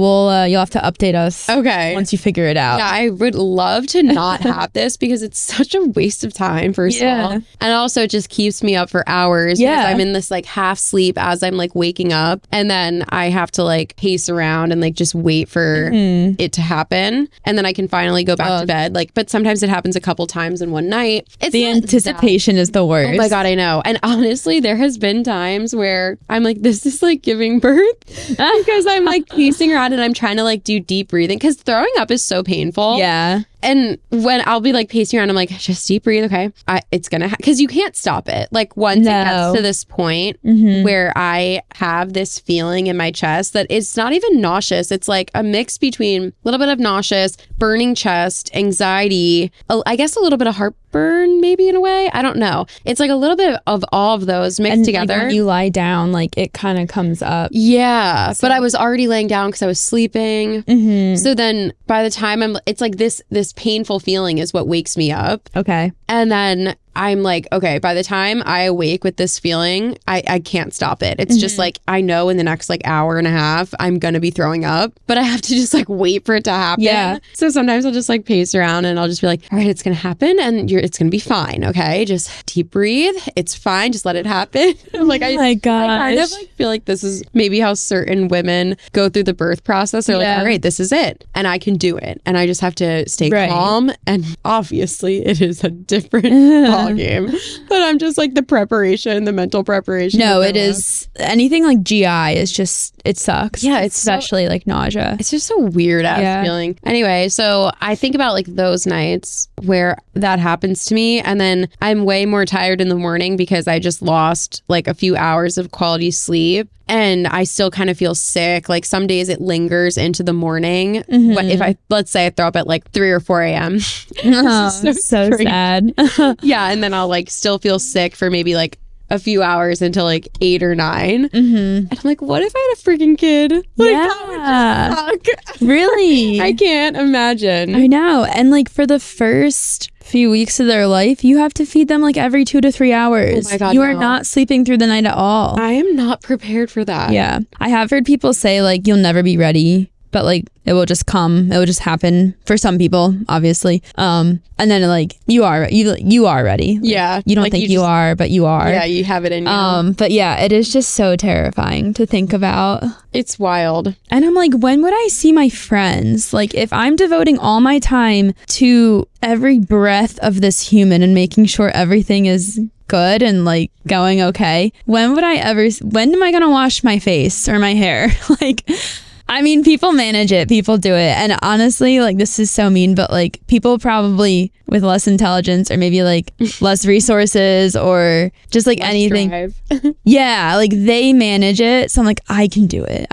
you'll have to update us. Okay. Once you figure it out. Yeah, I would love to not have this, because it's such a waste of time, first of all. And also it just keeps me up for hours. Because I'm in this like half sleep as I'm like waking up. And then I have to like pace around and like just wait for it to happen. And then I can finally go back to bed. Like, but sometimes it happens a couple times in one night. The anticipation is the worst. Oh my God, I know. And honestly, there has been times where I'm like, this is like giving birth, because I'm like pacing around and I'm trying to like do deep breathing, because throwing up is so painful. Yeah. And when I'll be like pacing around, I'm like, just deep breathe, okay? It's gonna because you can't stop it. Like once it gets to this point where I have this feeling in my chest that it's not even nauseous. It's like a mix between a little bit of nauseous, burning chest, anxiety, I guess a little bit of heartburn, maybe in a way. I don't know. It's like a little bit of all of those mixed together. Like when you lie down, like it kind of comes up. Yeah, but I was already laying down because I was sleeping. So then by the time it's like this painful feeling is what wakes me up. Okay. And then I'm like, okay, by the time I awake with this feeling, I can't stop it. It's just like, I know in the next like hour and a half, I'm going to be throwing up, but I have to just like wait for it to happen. Yeah. So sometimes I'll just like pace around and I'll just be like, all right, it's going to happen and it's going to be fine. Okay. Just deep breathe. It's fine. Just let it happen. Like, oh my gosh. I kind of like feel like this is maybe how certain women go through the birth process. They're like, all right, this is it. And I can do it. And I just have to stay calm. And obviously it is a different ball game. But I'm just like the mental preparation. No, it is anything like GI is just, it sucks. Yeah, it's especially like nausea. It's just a weird ass feeling. Anyway, so I think about like those nights where that happens to me, and then I'm way more tired in the morning because I just lost like a few hours of quality sleep. And I still kind of feel sick. Like some days it lingers into the morning. But if let's say I throw up at like 3 or 4 a.m. Oh, so sad. Yeah. And then I'll like still feel sick for maybe like a few hours until like 8 or 9. And I'm like, what if I had a freaking kid? Like, that would just suck. Really? I can't imagine. I know. And like for the first few weeks of their life, you have to feed them like every 2 to 3 hours. Oh my God, you are not sleeping through the night at all. I am not prepared for that. Yeah. I have heard people say like you'll never be ready, but like it will just come. It will just happen for some people, obviously. And then like you are ready. Like, yeah. You don't think you are, but you are. Yeah, you have it in you. But yeah, it is just so terrifying to think about. It's wild. And I'm like, when would I see my friends? Like if I'm devoting all my time to every breath of this human and making sure everything is good and like going okay, when am I gonna wash my face or my hair? Like, I mean, people manage it, people do it. And honestly, like this is so mean, but like people probably with less intelligence or maybe like less resources or just like less anything. Yeah, like they manage it. So I'm like, I can do it.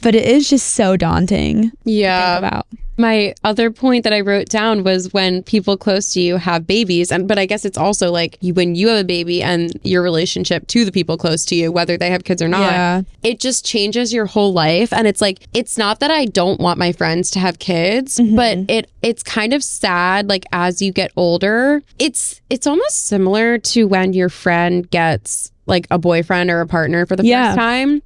But it is just so daunting. Yeah. To think about. My other point that I wrote down was when people close to you have babies. But I guess it's also like when you have a baby and your relationship to the people close to you, whether they have kids or not, it just changes your whole life. And it's like, it's not that I don't want my friends to have kids, but it's kind of sad. Like as you get older, it's almost similar to when your friend gets like a boyfriend or a partner for the first time,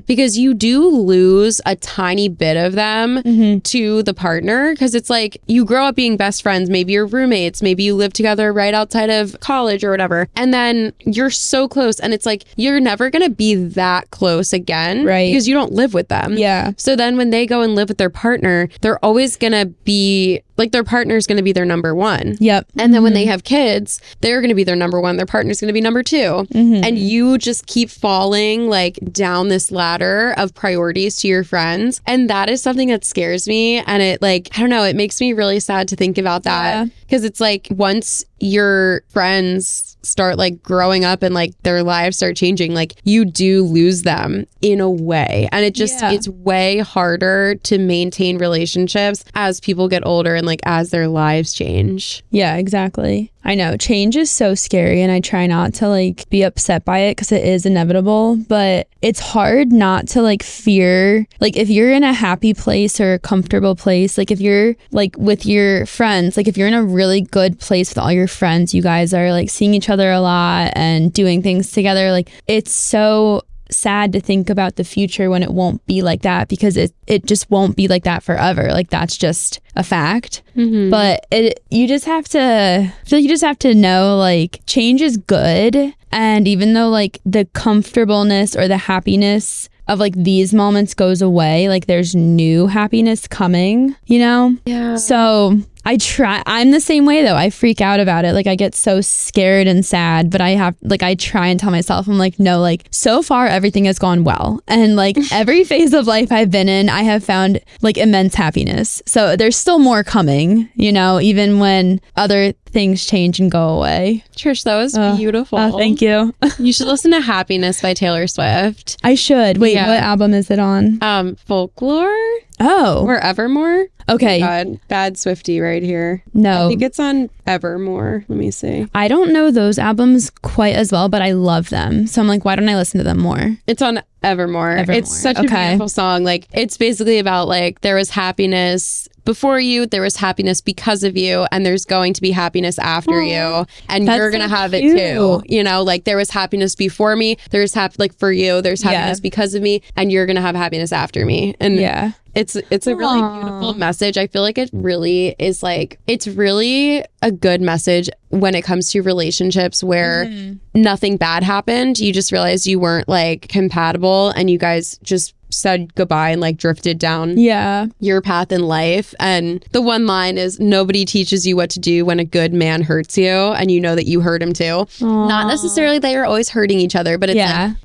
because you do lose a tiny bit of them to the partner, because it's like you grow up being best friends, maybe you're roommates, maybe you live together right outside of college or whatever, and then you're so close and it's like you're never gonna be that close again, right? Because you don't live with them. Yeah. So then when they go and live with their partner, they're always gonna be like, their partner's going to be their number one. Yep. And then when they have kids, they're going to be their number one. Their partner's going to be number two. And you just keep falling like down this ladder of priorities to your friends. And that is something that scares me. And it like, I don't know, it makes me really sad to think about that. Because it's like once your friends start like growing up and like their lives start changing, like you do lose them in a way. And it just, it's way harder to maintain relationships as people get older and like as their lives change. Yeah, exactly. I know change is so scary and I try not to like be upset by it because it is inevitable, but it's hard not to like fear, like if you're in a happy place or a comfortable place, like if you're like with your friends, like if you're in a really good place with all your friends, you guys are like seeing each other a lot and doing things together, like it's so sad to think about the future when it won't be like that, because it just won't be like that forever. Like that's just a fact. But you just have to know like change is good, and even though like the comfortableness or the happiness of like these moments goes away, like there's new happiness coming, you know? Yeah. So I'm the same way though. I freak out about it. Like I get so scared and sad, but I try and tell myself, I'm like, no, like so far everything has gone well. And like every phase of life I've been in, I have found like immense happiness. So there's still more coming, you know, even when other things change and go away. Trish, that was beautiful. Thank you. You should listen to Happiness by Taylor Swift. I should. Wait, what album is it on? Folklore? Oh. Or Evermore? Okay. Oh God, bad Swiftie right here. No. I think it's on Evermore. Let me see. I don't know those albums quite as well, but I love them. So I'm like, why don't I listen to them more? It's on Evermore. It's such a beautiful song. Like, it's basically about like, there was happiness before you, there was happiness because of you, and there's going to be happiness after you, and you're gonna have it too. You know, like there was happiness before me, there's like for you, there's happiness because of me, and you're gonna have happiness after me. And it's a really beautiful message. I feel like it really is like, it's really a good message when it comes to relationships where nothing bad happened. You just realized you weren't like compatible, and you guys just said goodbye and like drifted down your path in life. And the one line is, nobody teaches you what to do when a good man hurts you, and you know that you hurt him too. Aww. Not necessarily that you're always hurting each other, but it's like,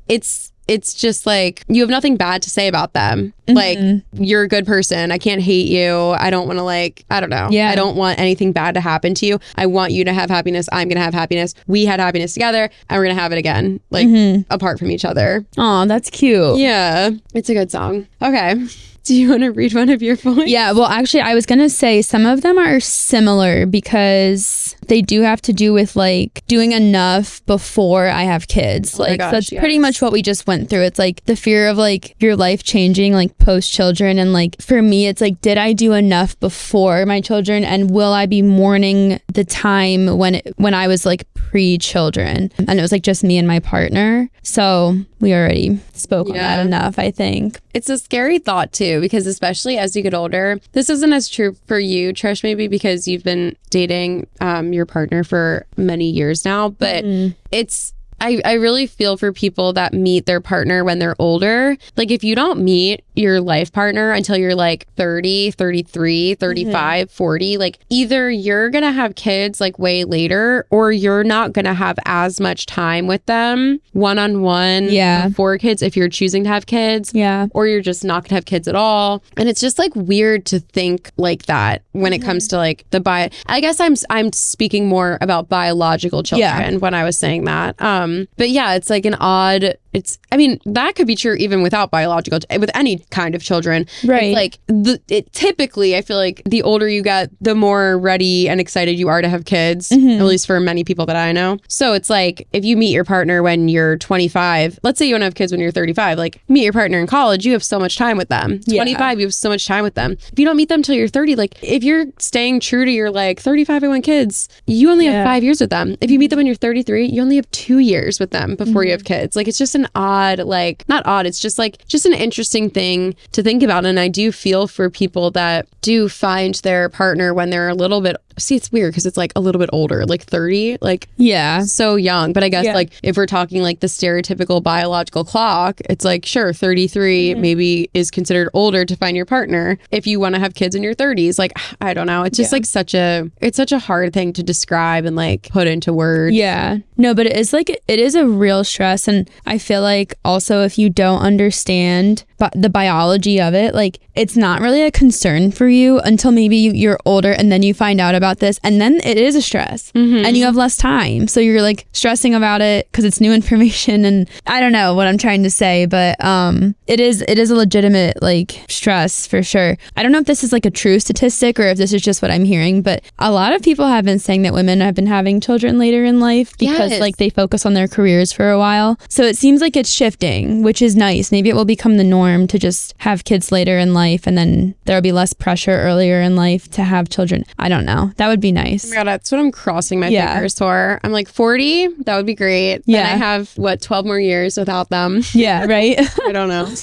it's just like, you have nothing bad to say about them. Like, you're a good person. I can't hate you. I don't want to like, I don't know. I don't want anything bad to happen to you. I want you to have happiness. I'm going to have happiness. We had happiness together, and we're going to have it again, like apart from each other. Oh, that's cute. Yeah. It's a good song. Okay. Do you want to read one of your points? Yeah, well, actually, I was going to say some of them are similar because they do have to do with like doing enough before I have kids. Like, that's pretty much what we just went through. It's like the fear of like your life changing, like post children. And like for me, it's like, did I do enough before my children? And will I be mourning the time when I was like pre-children? And it was like just me and my partner. So we already spoke on that enough, I think. It's a scary thought too, because especially as you get older, this isn't as true for you, Trish, maybe because you've been dating your partner for many years now, but it's, I really feel for people that meet their partner when they're older. Like, if you don't meet your life partner until you're like 30, 33, 35, 40, like either you're going to have kids like way later, or you're not going to have as much time with them one-on-one before kids if you're choosing to have kids. Or you're just not going to have kids at all. And it's just like weird to think like that when it comes to like I guess I'm speaking more about biological children when I was saying that. But yeah, it's like an odd, I mean, that could be true even without biological, with any kind of children. Right. It's like, typically, I feel like the older you get, the more ready and excited you are to have kids, at least for many people that I know. So it's like, if you meet your partner when you're 25, let's say you want to have kids when you're 35, like meet your partner in college, you have so much time with them. 25, you have so much time with them. If you don't meet them till you're 30, like if you're staying true to your like 35, I want kids, you only have 5 years with them. If you meet them when you're 33, you only have 2 years with them before you have kids. Like, it's just an odd, like, not odd, it's just like, just an interesting thing to think about. And I do feel for people that do find their partner when they're a little bit, see, it's weird because it's like a little bit older, like 30, like so young. But I guess like if we're talking like the stereotypical biological clock, it's like, sure, 33 maybe is considered older to find your partner if you want to have kids in your 30s. Like, I don't know, it's just like it's such a hard thing to describe and like put into words. No, but it is a real stress. And I feel like also if you don't understand the biology of it, like it's not really a concern for you until maybe you're older, and then you find out about this, and then it is a stress and you have less time, so you're like stressing about it because it's new information. And I don't know what I'm trying to say, but it is a legitimate like stress for sure. I don't know if this is like a true statistic or if this is just what I'm hearing, but a lot of people have been saying that women have been having children later in life because like they focus on their careers for a while. So it seems like it's shifting, which is nice. Maybe it will become the norm to just have kids later in life, and then there'll be less pressure earlier in life to have children. I don't know. That would be nice. Oh my God, that's what I'm crossing my fingers for. I'm like 40, that would be great. Then I have 12 more years without them. Right. I don't know.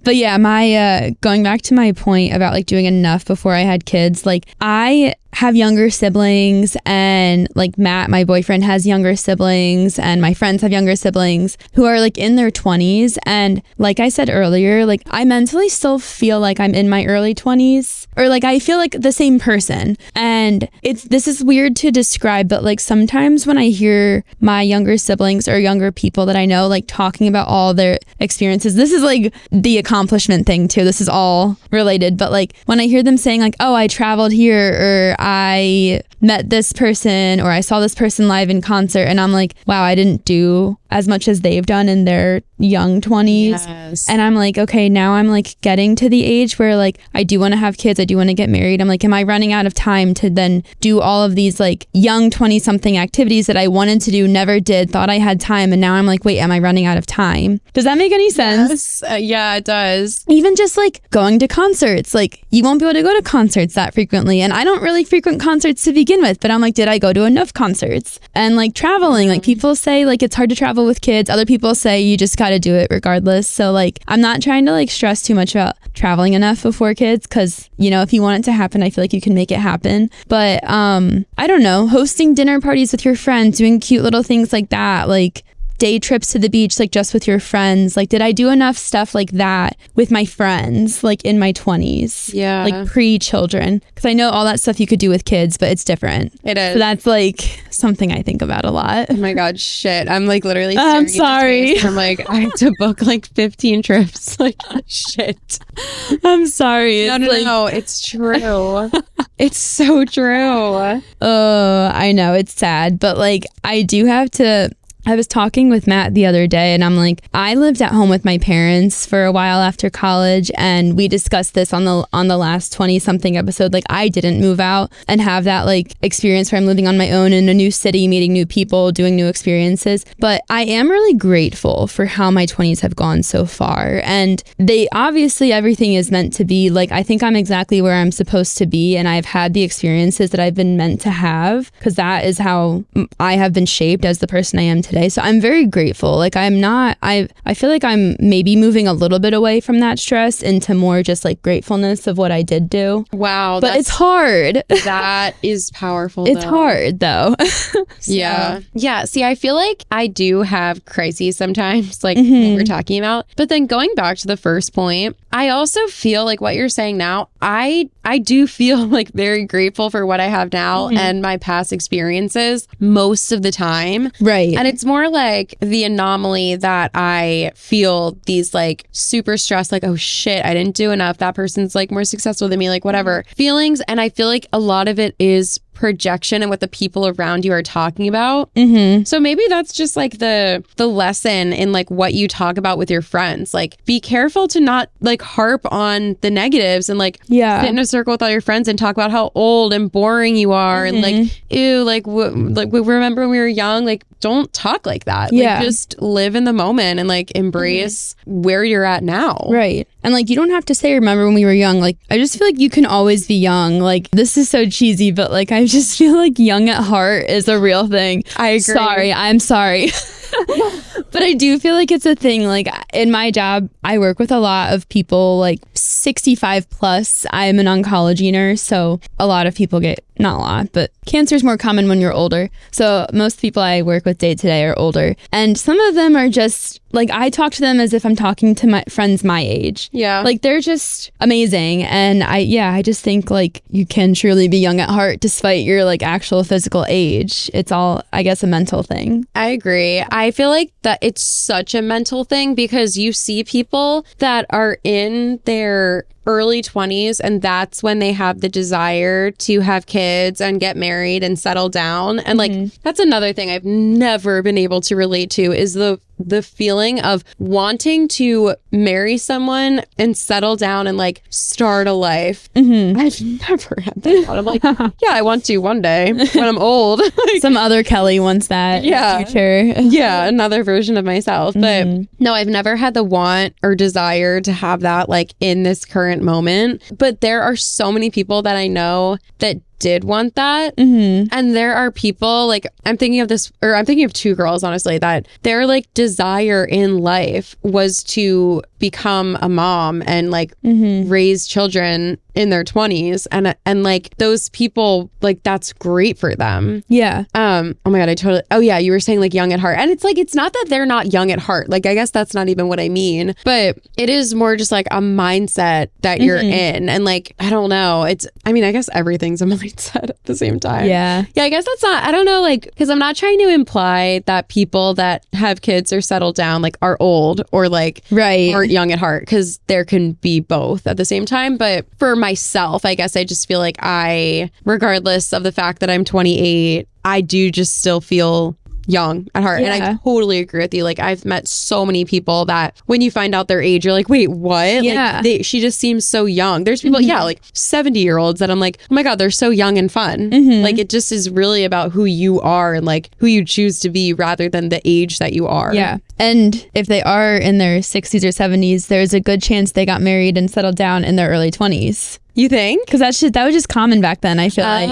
But yeah, my going back to my point about like doing enough before I had kids, like I have younger siblings, and like Matt, my boyfriend, has younger siblings, and my friends have younger siblings who are like in their 20s. And like I said earlier, like I mentally still feel like I'm in my early 20s, or like I feel like the same person. And this is weird to describe, but like sometimes when I hear my younger siblings or younger people that I know like talking about all their experiences, this is like the accomplishment thing too, this is all related, but like when I hear them saying like, oh, I traveled here, or I met this person, or I saw this person live in concert, and I'm like, wow, I didn't do as much as they've done in their young 20s. Yes. And I'm like, okay, now I'm like getting to the age where like I do want to have kids, I do want to get married. I'm like, am I running out of time to then do all of these like young 20 something activities that I wanted to do, never did, thought I had time, and now I'm like, wait, am I running out of time? Does that make any sense? Yes. Yeah, it does. Even just like going to concerts, like you won't be able to go to concerts that frequently, and I don't really frequent concerts to begin with, but I'm like, did I go to enough concerts? And like traveling, like people say like it's hard to travel with kids, other people say you just got to do it regardless. So like I'm not trying to like stress too much about traveling enough before kids, because you know, if you want it to happen, I feel like you can make it happen. But I don't know, hosting dinner parties with your friends, doing cute little things like that, like day trips to the beach, like just with your friends. Like, did I do enough stuff like that with my friends, like in my 20s? Yeah. Like pre-children. Because I know all that stuff you could do with kids, but it's different. It is. So that's like something I think about a lot. Oh my God, shit. I'm like literally I'm sorry. I'm like, I have to book like 15 trips. Like, shit. I'm sorry. No, it's true. It's so true. Oh, I know, it's sad, but like I do have to. I was talking with Matt the other day, and I'm like, I lived at home with my parents for a while after college, and we discussed this on the last 20 something episode. Like, I didn't move out and have that like experience where I'm living on my own in a new city, meeting new people, doing new experiences. But I am really grateful for how my 20s have gone so far. And they obviously, everything is meant to be. Like, I think I'm exactly where I'm supposed to be, and I've had the experiences that I've been meant to have, because that is how I have been shaped as the person I am today. So I'm very grateful. Like I feel like I'm maybe moving a little bit away from that stress into more just like gratefulness of what I did do. Wow. But it's hard. That is powerful. It's hard though. So. Yeah. Yeah. See, I feel like I do have crises sometimes, like what we're talking about. But then going back to the first point, I also feel like what you're saying now, I do feel like very grateful for what I have now and my past experiences most of the time. Right. And it's more like the anomaly that I feel these like super stressed, like, oh shit, I didn't do enough. That person's like more successful than me, like whatever feelings. And I feel like a lot of it is projection and what the people around you are talking about. So maybe that's just like the lesson in like what you talk about with your friends. Like, be careful to not like harp on the negatives and like sit in a circle with all your friends and talk about how old and boring you are and like, ew, like remember when we were young, like don't talk like that. Like, just live in the moment and like embrace where you're at now. Right. And like, you don't have to say remember when we were young. Like, I just feel like you can always be young. Like, this is so cheesy, but like I just feel like young at heart is a real thing. I agree. I'm sorry. But I do feel like it's a thing. Like, in my job, I work with a lot of people like 65 plus. I'm an oncology nurse, so a lot of people get, not a lot, but cancer is more common when you're older. So most people I work with day to day are older. And some of them are just like, I talk to them as if I'm talking to my friends my age. Yeah. Like, they're just amazing. And I just think like you can truly be young at heart despite your like actual physical age. It's all, I guess, a mental thing. I agree. I feel like that it's such a mental thing because you see people that are in their early 20s and that's when they have the desire to have kids and get married and settle down. And like, that's another thing I've never been able to relate to is the feeling of wanting to marry someone and settle down and like start a life. I've never had that thought. I'm like, yeah, I want to one day when I'm old. Like, some other Kelee wants that in the future. Yeah, another version of myself. But no, I've never had the want or desire to have that like in this current moment. But there are so many people that I know that did want that. Mm-hmm. And there are people like, I'm thinking of two girls, honestly, that their like desire in life was to become a mom and like raise children in their 20s, and like those people, like that's great for them. Yeah. Oh my God, you were saying like young at heart, and it's like, it's not that they're not young at heart, like I guess that's not even what I mean, but it is more just like a mindset that you're in, and like I don't know, I guess everything's a mindset at the same time. Yeah, I guess that's not, I don't know, like, because I'm not trying to imply that people that have kids or settled down like are old or like aren't young at heart, because there can be both at the same time. But for myself, I guess I just feel like regardless of the fact that I'm 28, I do just still feel young at heart. Yeah. And I totally agree with you. Like I've met so many people that when you find out their age, you're like, wait, what? Yeah. Like she just seems so young. There's people, like 70-year-olds that I'm like, oh my God, they're so young and fun. Like it just is really about who you are and like who you choose to be rather than the age that you are. Yeah. And if they are in their 60s or 70s, there's a good chance they got married and settled down in their early 20s. You think? Because that was just common back then, I feel like.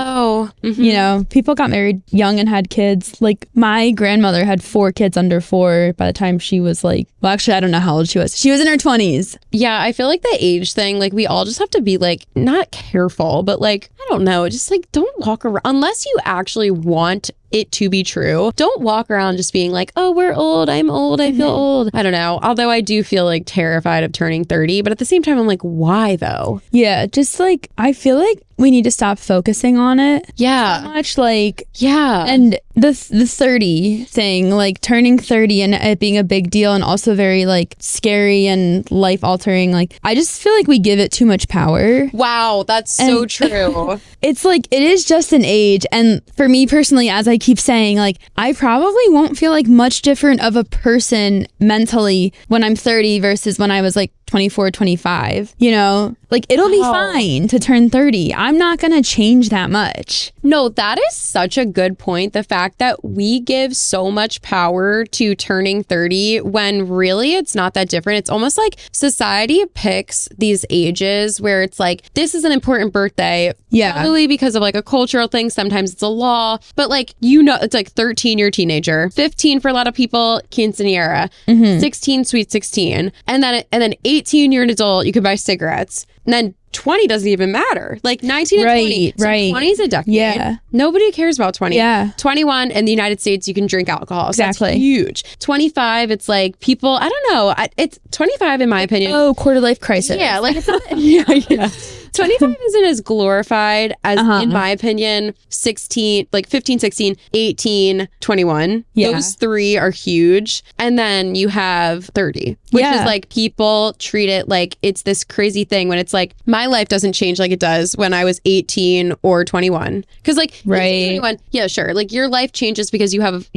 You know, people got married young and had kids. Like, my grandmother had 4 kids under 4 by the time she was like, well, actually, I don't know how old she was. She was in her 20s. Yeah, I feel like the age thing, like, we all just have to be, like, not careful, but, like, I don't know, just, like, don't walk around, unless you actually want it to be true. Don't walk around just being like, oh, we're old, I'm old, I feel old. I don't know. Although I do feel like terrified of turning 30, but at the same time, I'm like, why though? Yeah, just like, I feel like we need to stop focusing on it. Yeah. So much, like, yeah. And the 30 thing, like turning 30 and it being a big deal and also very like scary and life altering. Like, I just feel like we give it too much power. Wow, that's so true. It's like, it is just an age. And for me personally, as I keep saying, like, I probably won't feel like much different of a person mentally when I'm 30 versus when I was like 24, 25, you know, like it'll be fine to turn 30. I'm not going to change that much. No, that is such a good point. The fact that we give so much power to turning 30 when really it's not that different. It's almost like society picks these ages where it's like, this is an important birthday. Yeah. Probably because of like a cultural thing. Sometimes it's a law, but like, you know, it's like 13, you're a teenager. 15 for a lot of people, quinceañera. 16, sweet 16. And then 18, you're an adult, you can buy cigarettes. And then 20 doesn't even matter. Like 19 and 20. So 20 is a decade. Yeah. Nobody cares about 20. Yeah. 21 in the United States, you can drink alcohol. So exactly. That's huge. 25, it's like people, I don't know. It's 25 in my opinion. Oh, quarter life crisis. Yeah. Like it's not, yeah. 25 isn't as glorified as, in my opinion, 16, like 15, 16, 18, 21. Yeah. Those 3 are huge. And then you have 30, which is like people treat it like it's this crazy thing when it's like, my life doesn't change like it does when I was 18 or 21. Because like, 21, yeah, sure. Like your life changes because you have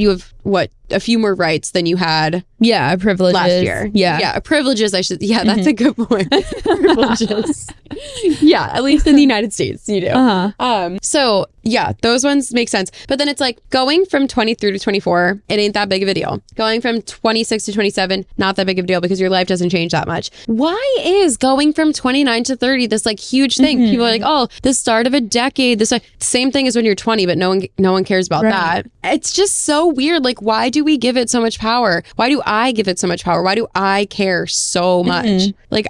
what, a few more rights than you had privileges last year. Yeah, privileges, I should, that's a good point. Privileges. Yeah, at least in the United States you do. So yeah, those ones make sense. But then it's like going from 23 to 24, it ain't that big of a deal. Going from 26 to 27, not that big of a deal because your life doesn't change that much. Why is going from 29 to 30 this like huge thing? People are like, oh, the start of a decade. This same thing as when you're 20, but no one cares about that. It's just so weird. Like, why do we give it so much power? Why do I give it so much power? Why do I care so much? Like,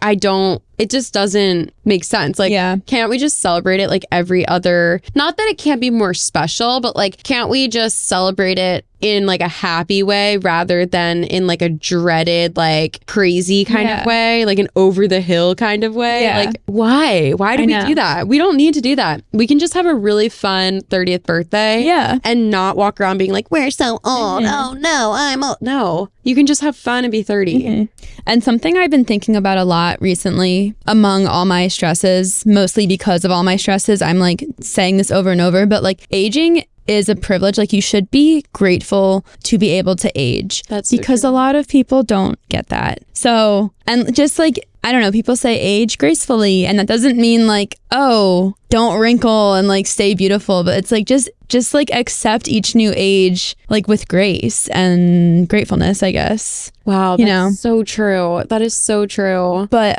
it just doesn't make sense. Like, can't we just celebrate it like every other, not that it can't be more special, but like, can't we just celebrate it in like a happy way rather than in like a dreaded, like crazy kind of way, like an over the hill kind of way? Like, why do we do that? We don't need to do that. We can just have a really fun 30th birthday and not walk around being like, we're so old. Oh no, I'm old. No, you can just have fun and be 30. And something I've been thinking about a lot recently among all my stresses, mostly because of all my stresses, I'm like saying this over and over, but like aging is a privilege. Like, you should be grateful to be able to age. That's because a lot of people don't get that. So, and just like, I don't know, people say age gracefully, and that doesn't mean like, oh, don't wrinkle and like stay beautiful, but it's like just like accept each new age like with grace and gratefulness, I guess. Wow, that's so true. That is so true. But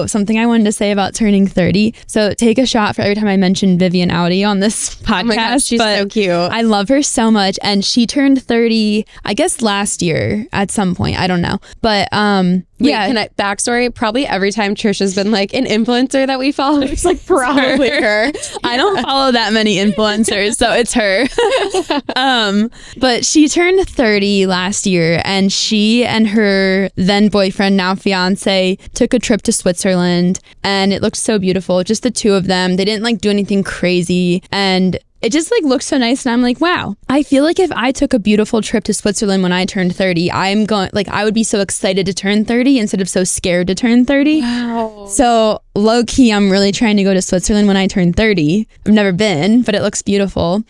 something I wanted to say about turning 30. So take a shot for every time I mention Vivian Audi on this podcast. Oh my gosh, she's so cute. I love her so much, and she turned 30, I guess last year at some point. I don't know, but can I backstory? Probably every time Tricia's been like an influencer that we follow, it's like probably her. I don't follow that many influencers, so it's her. But she turned 30 last year, and she and her then boyfriend, now fiance, took a trip to Switzerland, and it looked so beautiful. Just the two of them. They didn't like do anything crazy, and it just like looked so nice. And I'm like, wow, I feel like if I took a beautiful trip to Switzerland when I turned 30, I would be so excited to turn 30 instead of so scared to turn 30. Wow. So low key, I'm really trying to go to Switzerland when I turn 30. I've never been, but it looks beautiful.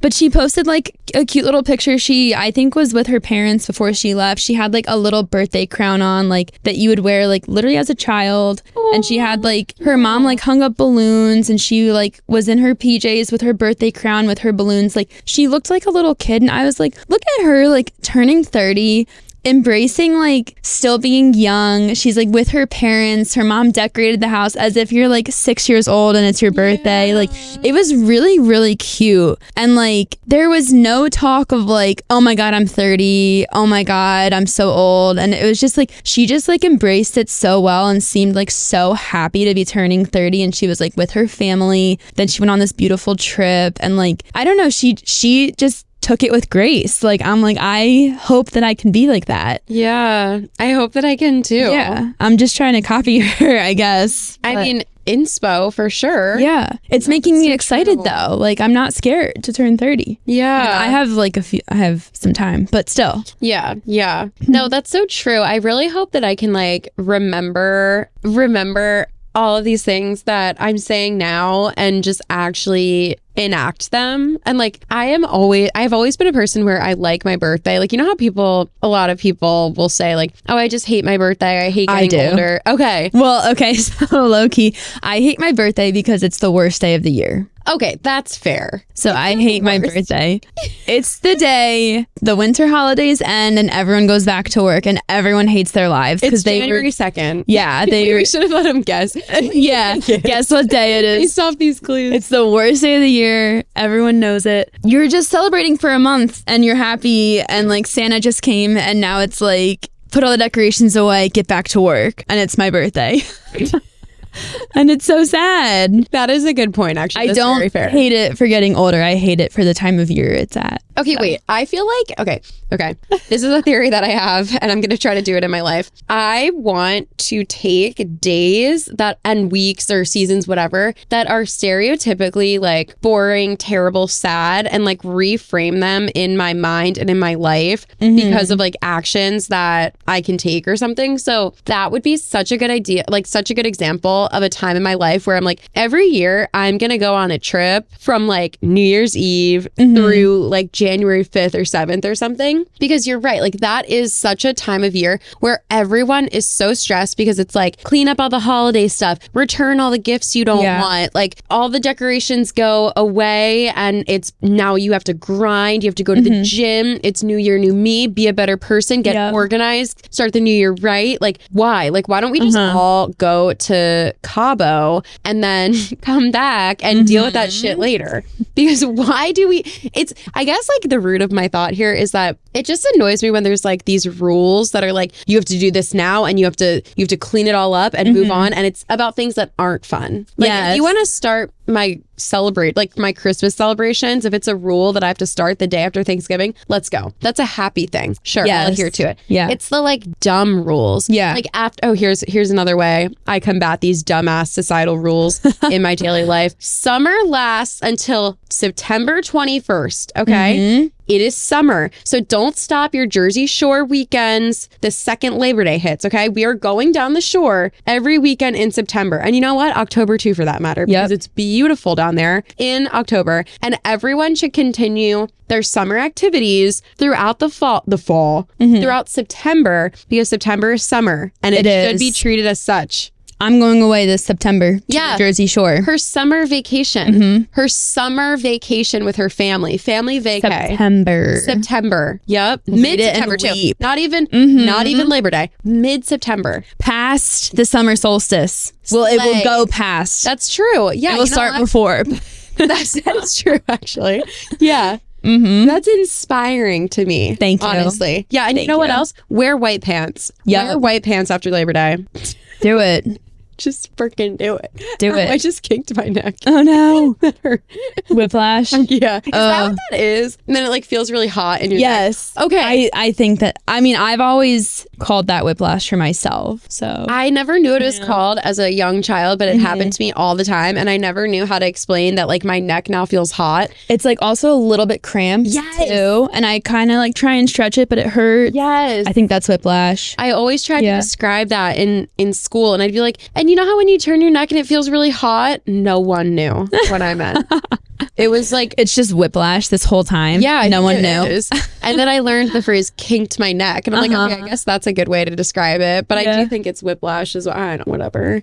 But she posted like a cute little picture. She, I think, was with her parents before she left. She had like a little birthday crown on, like that you would wear like literally as a child. Aww. And she had like her mom like hung up balloons, and she like was in her PJs with her birthday crown with her balloons. Like she looked like a little kid, and I was like, look at her like turning 30. Embracing like still being young. She's like with her parents. Her mom decorated the house as if you're like 6 years old and it's your birthday. Yeah. Like it was really, really cute. And like there was no talk of like, oh my God, I'm 30. Oh my God, I'm so old. And it was just like, she just like embraced it so well and seemed like so happy to be turning 30. And she was like with her family. Then she went on this beautiful trip, and like, I don't know, she just took it with grace. Like, I'm like, I hope that I can be like that. Yeah, I hope that I can too. Yeah, I'm just trying to copy her, I guess. I mean, inspo for sure. Yeah, it's making me excited though. Like, I'm not scared to turn 30. Yeah, and I have like I have some time, but still. Yeah. No, that's so true. I really hope that I can like remember all of these things that I'm saying now and just actually enact them. And like I've always been a person where I like my birthday. Like, you know how a lot of people will say like, oh, I just hate my birthday, I hate getting older. Okay, so low key, I hate my birthday because it's the worst day of the year. Okay, that's fair. So I hate my birthday. It's the day the winter holidays end and everyone goes back to work and everyone hates their lives because they January 2nd. Yeah, we should have let them guess. Yeah, guess what day it is. Based off these clues. It's the worst day of the year. Everyone knows it. You're just celebrating for a month and you're happy, and like Santa just came and now it's like put all the decorations away, get back to work, and it's my birthday. And it's so sad. That is a good point, actually. I don't hate it for getting older. I hate it for the time of year it's at. Okay, so. Wait. I feel like, okay. This is a theory that I have, and I'm going to try to do it in my life. I want to take days and weeks or seasons, whatever, that are stereotypically like boring, terrible, sad, and like reframe them in my mind and in my life because of like actions that I can take or something. So that would be such a good idea, like such a good example of a time in my life where I'm like, every year I'm going to go on a trip from like New Year's Eve through like January 5th or 7th or something. Because you're right, like that is such a time of year where everyone is so stressed because it's like clean up all the holiday stuff, return all the gifts you don't want, like all the decorations go away, and it's now you have to grind, you have to go to the gym, it's new year, new me, be a better person, get organized, start the new year right. Like why don't we just all go to Cabo and then come back and deal with that shit later? Because why do we, I guess like the root of my thought here is that it just annoys me when there's like these rules that are like, you have to do this now and you have to clean it all up and move on, and it's about things that aren't fun. Like if you want to start my Christmas celebrations, if it's a rule that I have to start the day after Thanksgiving, let's go. That's a happy thing. Sure, I'll adhere to it. Yeah. It's the like dumb rules. Yeah. Like here's another way I combat these dumbass societal rules in my daily life. Summer lasts until September 21st. Okay. It is summer. So don't stop your Jersey Shore weekends the second Labor Day hits, okay? We are going down the shore every weekend in September. And you know what? October too, for that matter, because it's beautiful down there in October. And everyone should continue their summer activities throughout the fall, throughout September, because September is summer and it should be treated as such. I'm going away this September to the Jersey Shore. Her summer vacation. Her summer vacation with her family. Family vacay. September. Yep. Mid-September too. Not even Labor Day. Mid-September. Past the summer solstice. Well, it will go past. That's true. Yeah. It will start before. That is true, actually. Yeah. That's inspiring to me. Thank you. Honestly. Yeah. And you know what else? Wear white pants. Yeah. Wear white pants after Labor Day. Do it. Just freaking do it. Do it. I just kinked my neck. Oh no. That hurt. Whiplash. Yeah. Is that what that is? And then it like feels really hot and you're yes. Like, okay. I think that, I mean, I've always called that whiplash for myself. So I never knew what it was called as a young child, but it happened to me all the time. And I never knew how to explain that like my neck now feels hot. It's like also a little bit cramped too. And I kind of like try and stretch it, but it hurts. Yes. I think that's whiplash. I always tried to describe that in school. And I'd be like, and you know how when you turn your neck and it feels really hot? No one knew what I meant. It was like, it's just whiplash this whole time. Yeah. No one knew. And then I learned the phrase kinked my neck. And I'm like, okay, I guess that's a good way to describe it. But I do think it's whiplash as well. I don't know, whatever.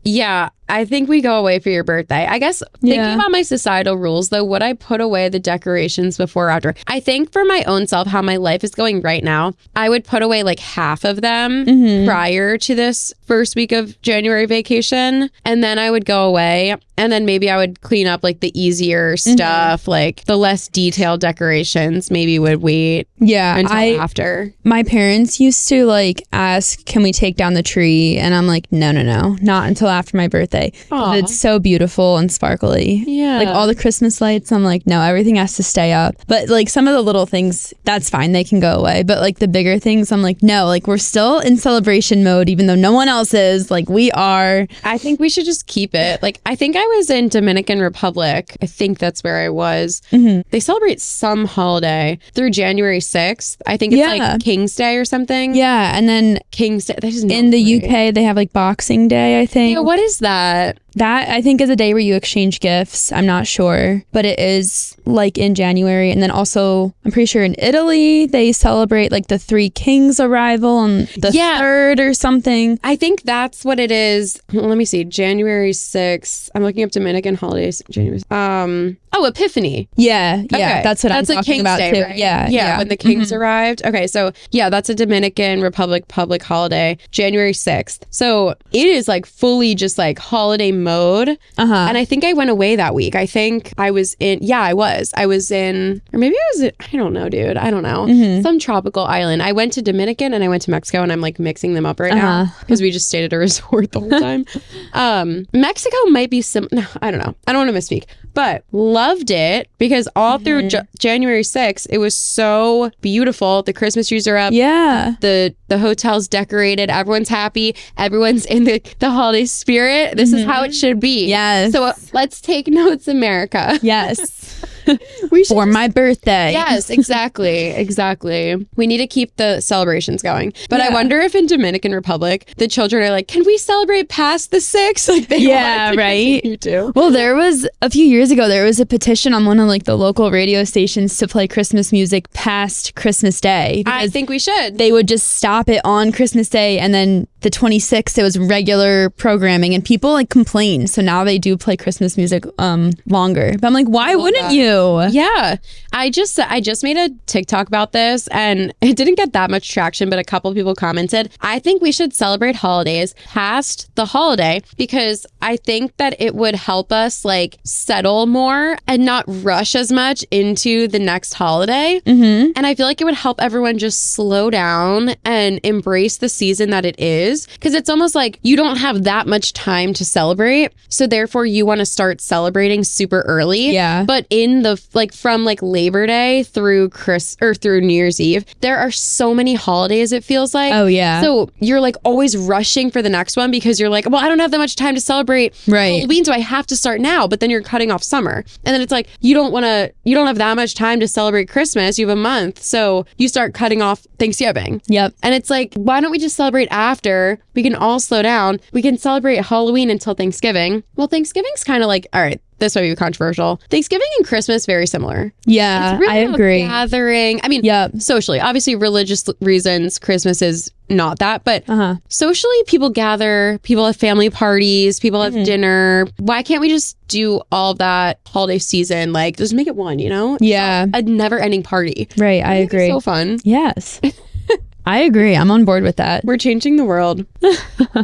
Yeah. I think we go away for your birthday. I guess thinking about my societal rules, though, would I put away the decorations before or after? I think for my own self, how my life is going right now, I would put away like half of them prior to this first week of January vacation. And then I would go away. And then maybe I would clean up like the easier stuff, like the less detailed decorations maybe would wait until after. My parents used to like ask, can we take down the tree? And I'm like, no, not until after my birthday. It's so beautiful and sparkly. Yeah. Like all the Christmas lights, I'm like, no, everything has to stay up. But like some of the little things, that's fine. They can go away. But like the bigger things, I'm like, no, like we're still in celebration mode, even though no one else is. Like we are. I think we should just keep it. Like I think I was in Dominican Republic. I think that's where I was. They celebrate some holiday through January 6th. I think it's like King's Day or something. Yeah. And then King's Day. In the UK, they have like Boxing Day, I think. Yeah, what is that? That I think is a day where you exchange gifts. I'm not sure, but it is like in January. And then also, I'm pretty sure in Italy, they celebrate like the Three Kings arrival on the 3rd or something. I think that's what it is. Let me see. January 6th. I'm looking up Dominican holidays. January. Epiphany. Yeah. That's what I'm talking King's about Day, too. Right? Yeah. When the Kings arrived. Okay, so that's a Dominican Republic public holiday, January 6th. So it is like fully just like holiday mode. And I think I went away that week. I think I was in, I was in, or maybe I was in, I don't know, dude. I don't know. Some tropical island. I went to Dominican and I went to Mexico and I'm like mixing them up right now because we just stayed at a resort the whole time. Mexico might be no, I don't know. I don't want to misspeak, but loved it because all through January 6th, it was so beautiful. The Christmas trees are up. Yeah. The hotel's decorated. Everyone's happy. Everyone's in the holiday spirit. This is how it should be. Yes. So let's take notes, America. Yes. We should for my birthday. Yes, exactly. We need to keep the celebrations going. But I wonder if in Dominican Republic, the children are like, can we celebrate past the 6th? Like they right. You do. Well, there was a few years ago, there was a petition on one of like the local radio stations to play Christmas music past Christmas Day. I think we should. They would just stop it on Christmas Day and then the 26th, it was regular programming and people like complained. So now they do play Christmas music longer. But I'm like, why wouldn't you? Yeah. I just made a TikTok about this and it didn't get that much traction, but a couple of people commented. I think we should celebrate holidays past the holiday because I think that it would help us like settle more and not rush as much into the next holiday. And I feel like it would help everyone just slow down and embrace the season that it is. Because it's almost like you don't have that much time to celebrate. So therefore you want to start celebrating super early. Yeah. But in the like from like Labor Day through through New Year's Eve, there are so many holidays it feels like. Oh yeah. So you're like always rushing for the next one because you're like, well, I don't have that much time to celebrate Halloween, so I have to start now. But then you're cutting off summer. And then it's like you don't have that much time to celebrate Christmas. You have a month. So you start cutting off Thanksgiving. Yep. And it's like, why don't we just celebrate after? together. We can all slow down. We can celebrate Halloween until Thanksgiving. Well, Thanksgiving's kind of like, all right, this might be controversial. Thanksgiving and Christmas, very similar. Yeah, it's really I agree. Gathering. I mean, socially. Obviously, religious reasons, Christmas is not that. But socially, people gather. People have family parties. People have dinner. Why can't we just do all that holiday season? Like, just make it one, you know? Yeah. A never-ending party. Right, I agree. So fun. Yes. I agree. I'm on board with that. We're changing the world,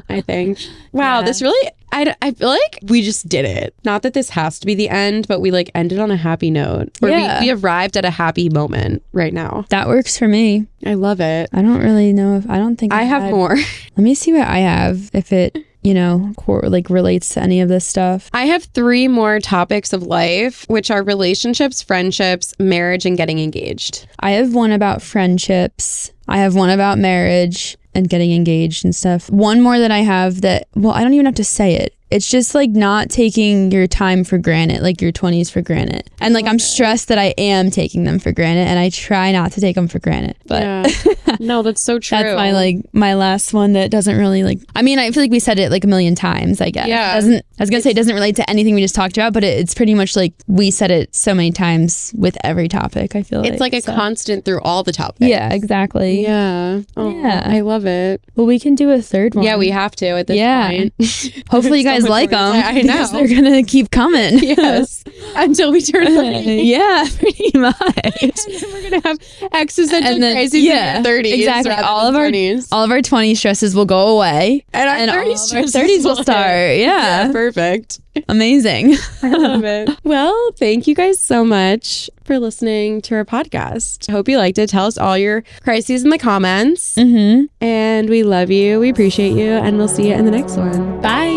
I think. Wow, this really... I feel like we just did it. Not that this has to be the end, but we like ended on a happy note. Or we arrived at a happy moment right now. That works for me. I love it. I don't really know if... I don't think I have more. Let me see what I have. If it... you know, like relates to any of this stuff. I have 3 more topics of life, which are relationships, friendships, marriage, and getting engaged. I have one about friendships. I have one about marriage and getting engaged and stuff. One more that I have that, well, I don't even have to say it. It's just like not taking your time for granted, like your 20s for granted. And like I'm stressed that I am taking them for granted, and I try not to take them for granted. But no, that's so true. That's my last one that doesn't really like, I mean, I feel like we said it like a million times, I guess. Yeah. I was gonna say it doesn't relate to anything we just talked about, but it's pretty much like we said it so many times with every topic, I feel like. It's like a constant through all the topics. Yeah, exactly. Yeah. Oh, yeah. I love it. Well, we can do a third one. Yeah, we have to at this point. Hopefully you guys like them. I know. They're gonna keep coming. Yes. Until we turn 30. Yeah, pretty much. And then we're gonna have existential crises in our 30s. Exactly. All of our 20 stresses will go away. And our 30s will start. Yeah. Perfect. Amazing. I love it. Well, thank you guys so much for listening to our podcast. I hope you liked it. Tell us all your crises in the comments. And we love you. We appreciate you. And we'll see you in the next one. Bye.